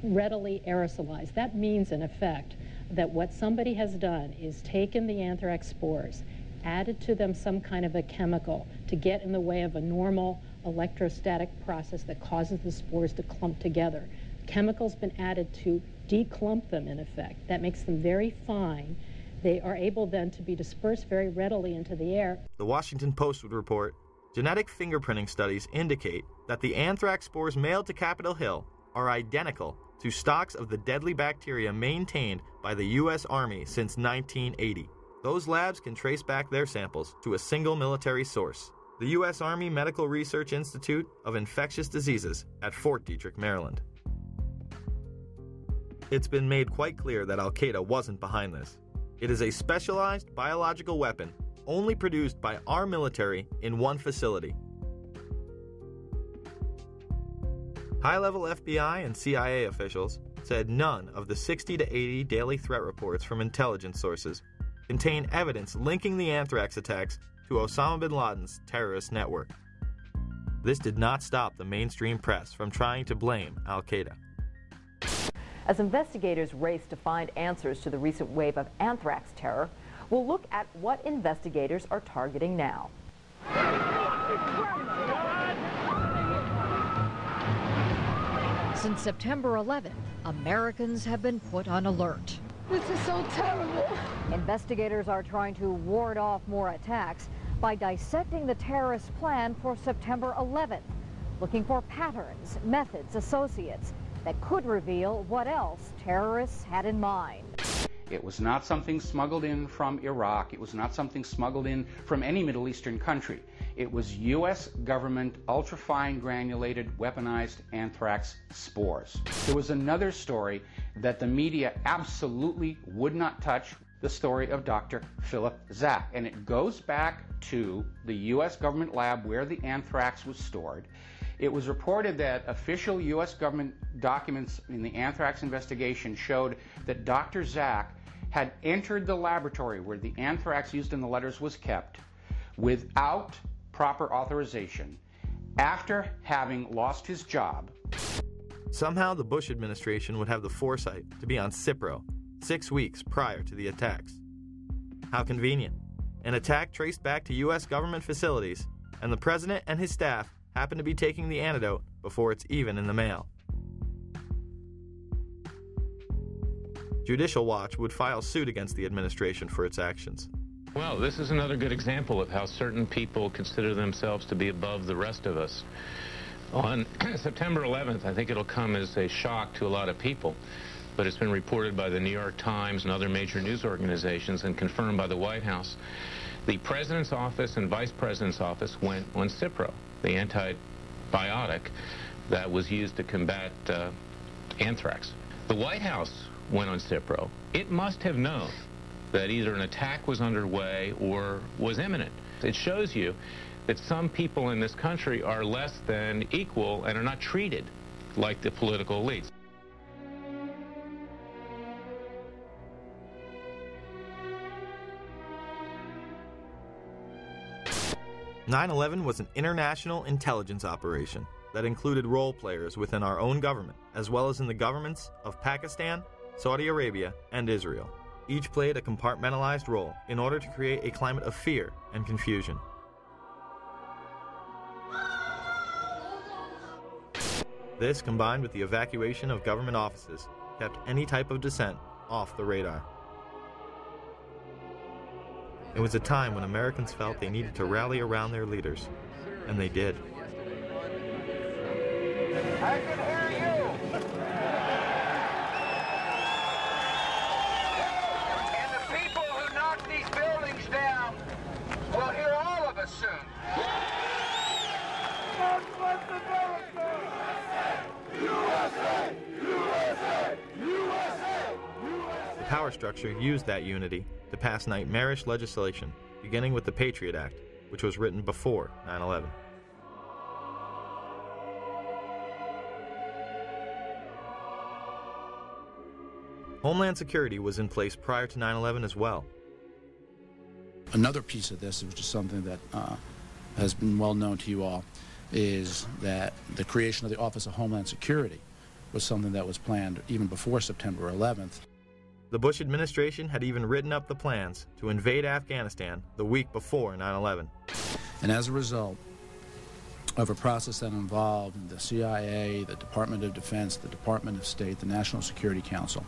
Speaker 22: readily aerosolized. That means, in effect, that what somebody has done is taken the anthrax spores, added to them some kind of a chemical to get in the way of a normal electrostatic process that causes the spores to clump together. Chemical's been added to declump them, in effect. That makes them very fine. They are able then to be dispersed very readily into the air.
Speaker 14: The Washington Post would report, genetic fingerprinting studies indicate that the anthrax spores mailed to Capitol Hill are identical to stocks of the deadly bacteria maintained by the U.S. Army since 1980. Those labs can trace back their samples to a single military source, the U.S. Army Medical Research Institute of Infectious Diseases at Fort Detrick, Maryland. It's been made quite clear that Al-Qaeda wasn't behind this. It is a specialized biological weapon only produced by our military in one facility. High-level FBI and CIA officials said none of the 60 to 80 daily threat reports from intelligence sources contain evidence linking the anthrax attacks to Osama bin Laden's terrorist network. This did not stop the mainstream press from trying to blame Al-Qaeda.
Speaker 25: As investigators race to find answers to the recent wave of anthrax terror, we'll look at what investigators are targeting now.
Speaker 11: Since September 11th, Americans have been put on alert.
Speaker 25: This is so terrible. Investigators are trying to ward off more attacks by dissecting the terrorist plan for September 11th, looking for patterns, methods, associates that could reveal what else terrorists had in mind.
Speaker 1: It was not something smuggled in from Iraq. It was not something smuggled in from any Middle Eastern country. It was U.S. government ultrafine granulated weaponized anthrax spores. There was another story that the media absolutely would not touch, the story of Dr. Philip Zach. And it goes back to the U.S. government lab where the anthrax was stored. It was reported that official U.S. government documents in the anthrax investigation showed that Dr. Zach had entered the laboratory where the anthrax used in the letters was kept without proper authorization after having lost his job.
Speaker 14: Somehow the Bush administration would have the foresight to be on Cipro 6 weeks prior to the attacks. How convenient. An attack traced back to U.S. government facilities, and the president and his staff happen to be taking the antidote before it's even in the mail. Judicial Watch would file suit against the administration for its actions.
Speaker 2: Well, this is another good example of how certain people consider themselves to be above the rest of us. On September 11th, I think it'll come as a shock to a lot of people, but it's been reported by the New York Times and other major news organizations and confirmed by the White House. The President's office and Vice President's office went on Cipro, the antibiotic that was used to combat anthrax. The White House went on Cipro. It must have known that either an attack was underway or was imminent. It shows you that some people in this country are less than equal and are not treated like the political elites.
Speaker 14: "9/11 was an international intelligence operation that included role players within our own government, as well as in the governments of Pakistan, Saudi Arabia, and Israel. Each played a compartmentalized role in order to create a climate of fear and confusion. This, combined with the evacuation of government offices, kept any type of dissent off the radar. It was a time when Americans felt they needed to rally around their leaders, and they did.
Speaker 4: I can hear you! And the people who knock these buildings down will hear all of us soon. God bless America! USA! USA! USA!
Speaker 14: The power structure used that unity to pass nightmarish legislation, beginning with the Patriot Act, which was written before 9/11. Homeland Security was in place prior to 9/11 as well.
Speaker 21: Another piece of this, which is something that has been well known to you all, is that the creation of the Office of Homeland Security was something that was planned even before September 11th.
Speaker 14: The Bush administration had even written up the plans to invade Afghanistan the week before 9/11.
Speaker 21: And as a result of a process that involved the CIA, the Department of Defense, the Department of State, the National Security Council,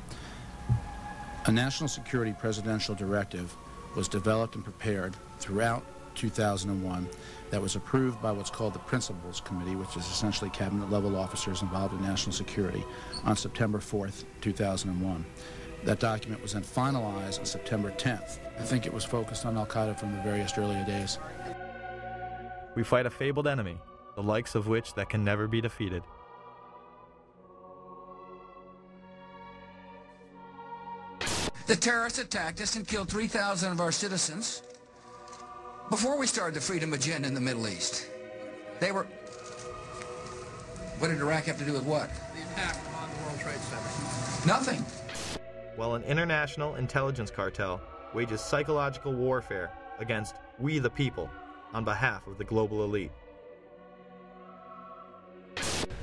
Speaker 21: a national security presidential directive was developed and prepared throughout 2001 that was approved by what's called the Principals Committee, which is essentially cabinet-level officers involved in national security, on September 4th, 2001. That document was then finalized on September 10th. I think it was focused on al-Qaeda from the various earlier days.
Speaker 14: We fight a fabled enemy, the likes of which that can never be defeated.
Speaker 4: The terrorists attacked us and killed 3,000 of our citizens before we started the freedom agenda in the Middle East. They were... What did Iraq have to do with what?
Speaker 18: The attack on the World Trade Center.
Speaker 4: Nothing.
Speaker 14: While an international intelligence cartel wages psychological warfare against we the people on behalf of the global elite.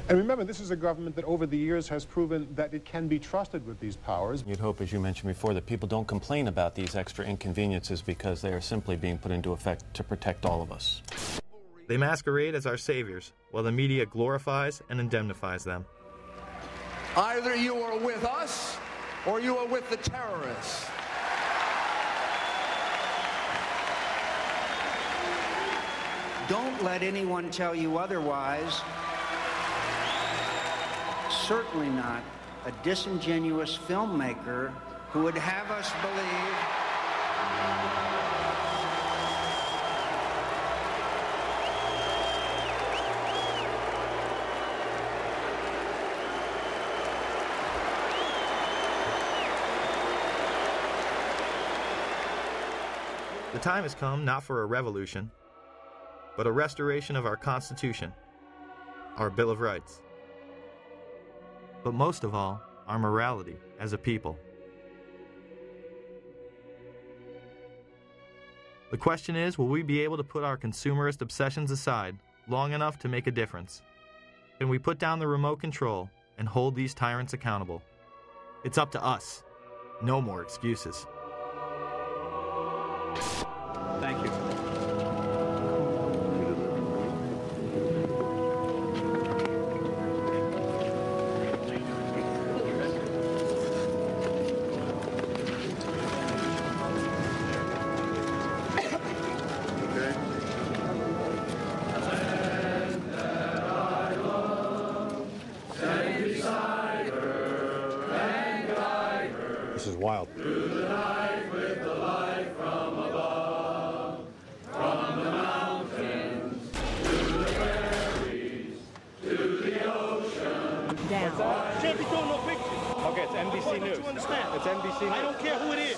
Speaker 8: And remember, this is a government that over the years has proven that it can be trusted with these powers.
Speaker 9: You'd hope, as you mentioned before, that people don't complain about these extra inconveniences because they are simply being put into effect to protect all of us.
Speaker 14: They masquerade as our saviors, while the media glorifies and indemnifies them.
Speaker 4: Either you are with us, or you are with the terrorists.
Speaker 10: Don't let anyone tell you otherwise. Certainly not a disingenuous filmmaker who would have us believe
Speaker 14: The time has come not for a revolution, but a restoration of our Constitution, our Bill of Rights, but most of all, our morality as a people. The question is, will we be able to put our consumerist obsessions aside long enough to make a difference? Can we put down the remote control and hold these tyrants accountable? It's up to us. No more excuses.
Speaker 5: Thank you.
Speaker 8: This is wild.
Speaker 5: Can't be doing no pictures.
Speaker 7: Okay, it's NBC News.
Speaker 5: You understand?
Speaker 7: It's NBC News.
Speaker 5: I don't care who it is.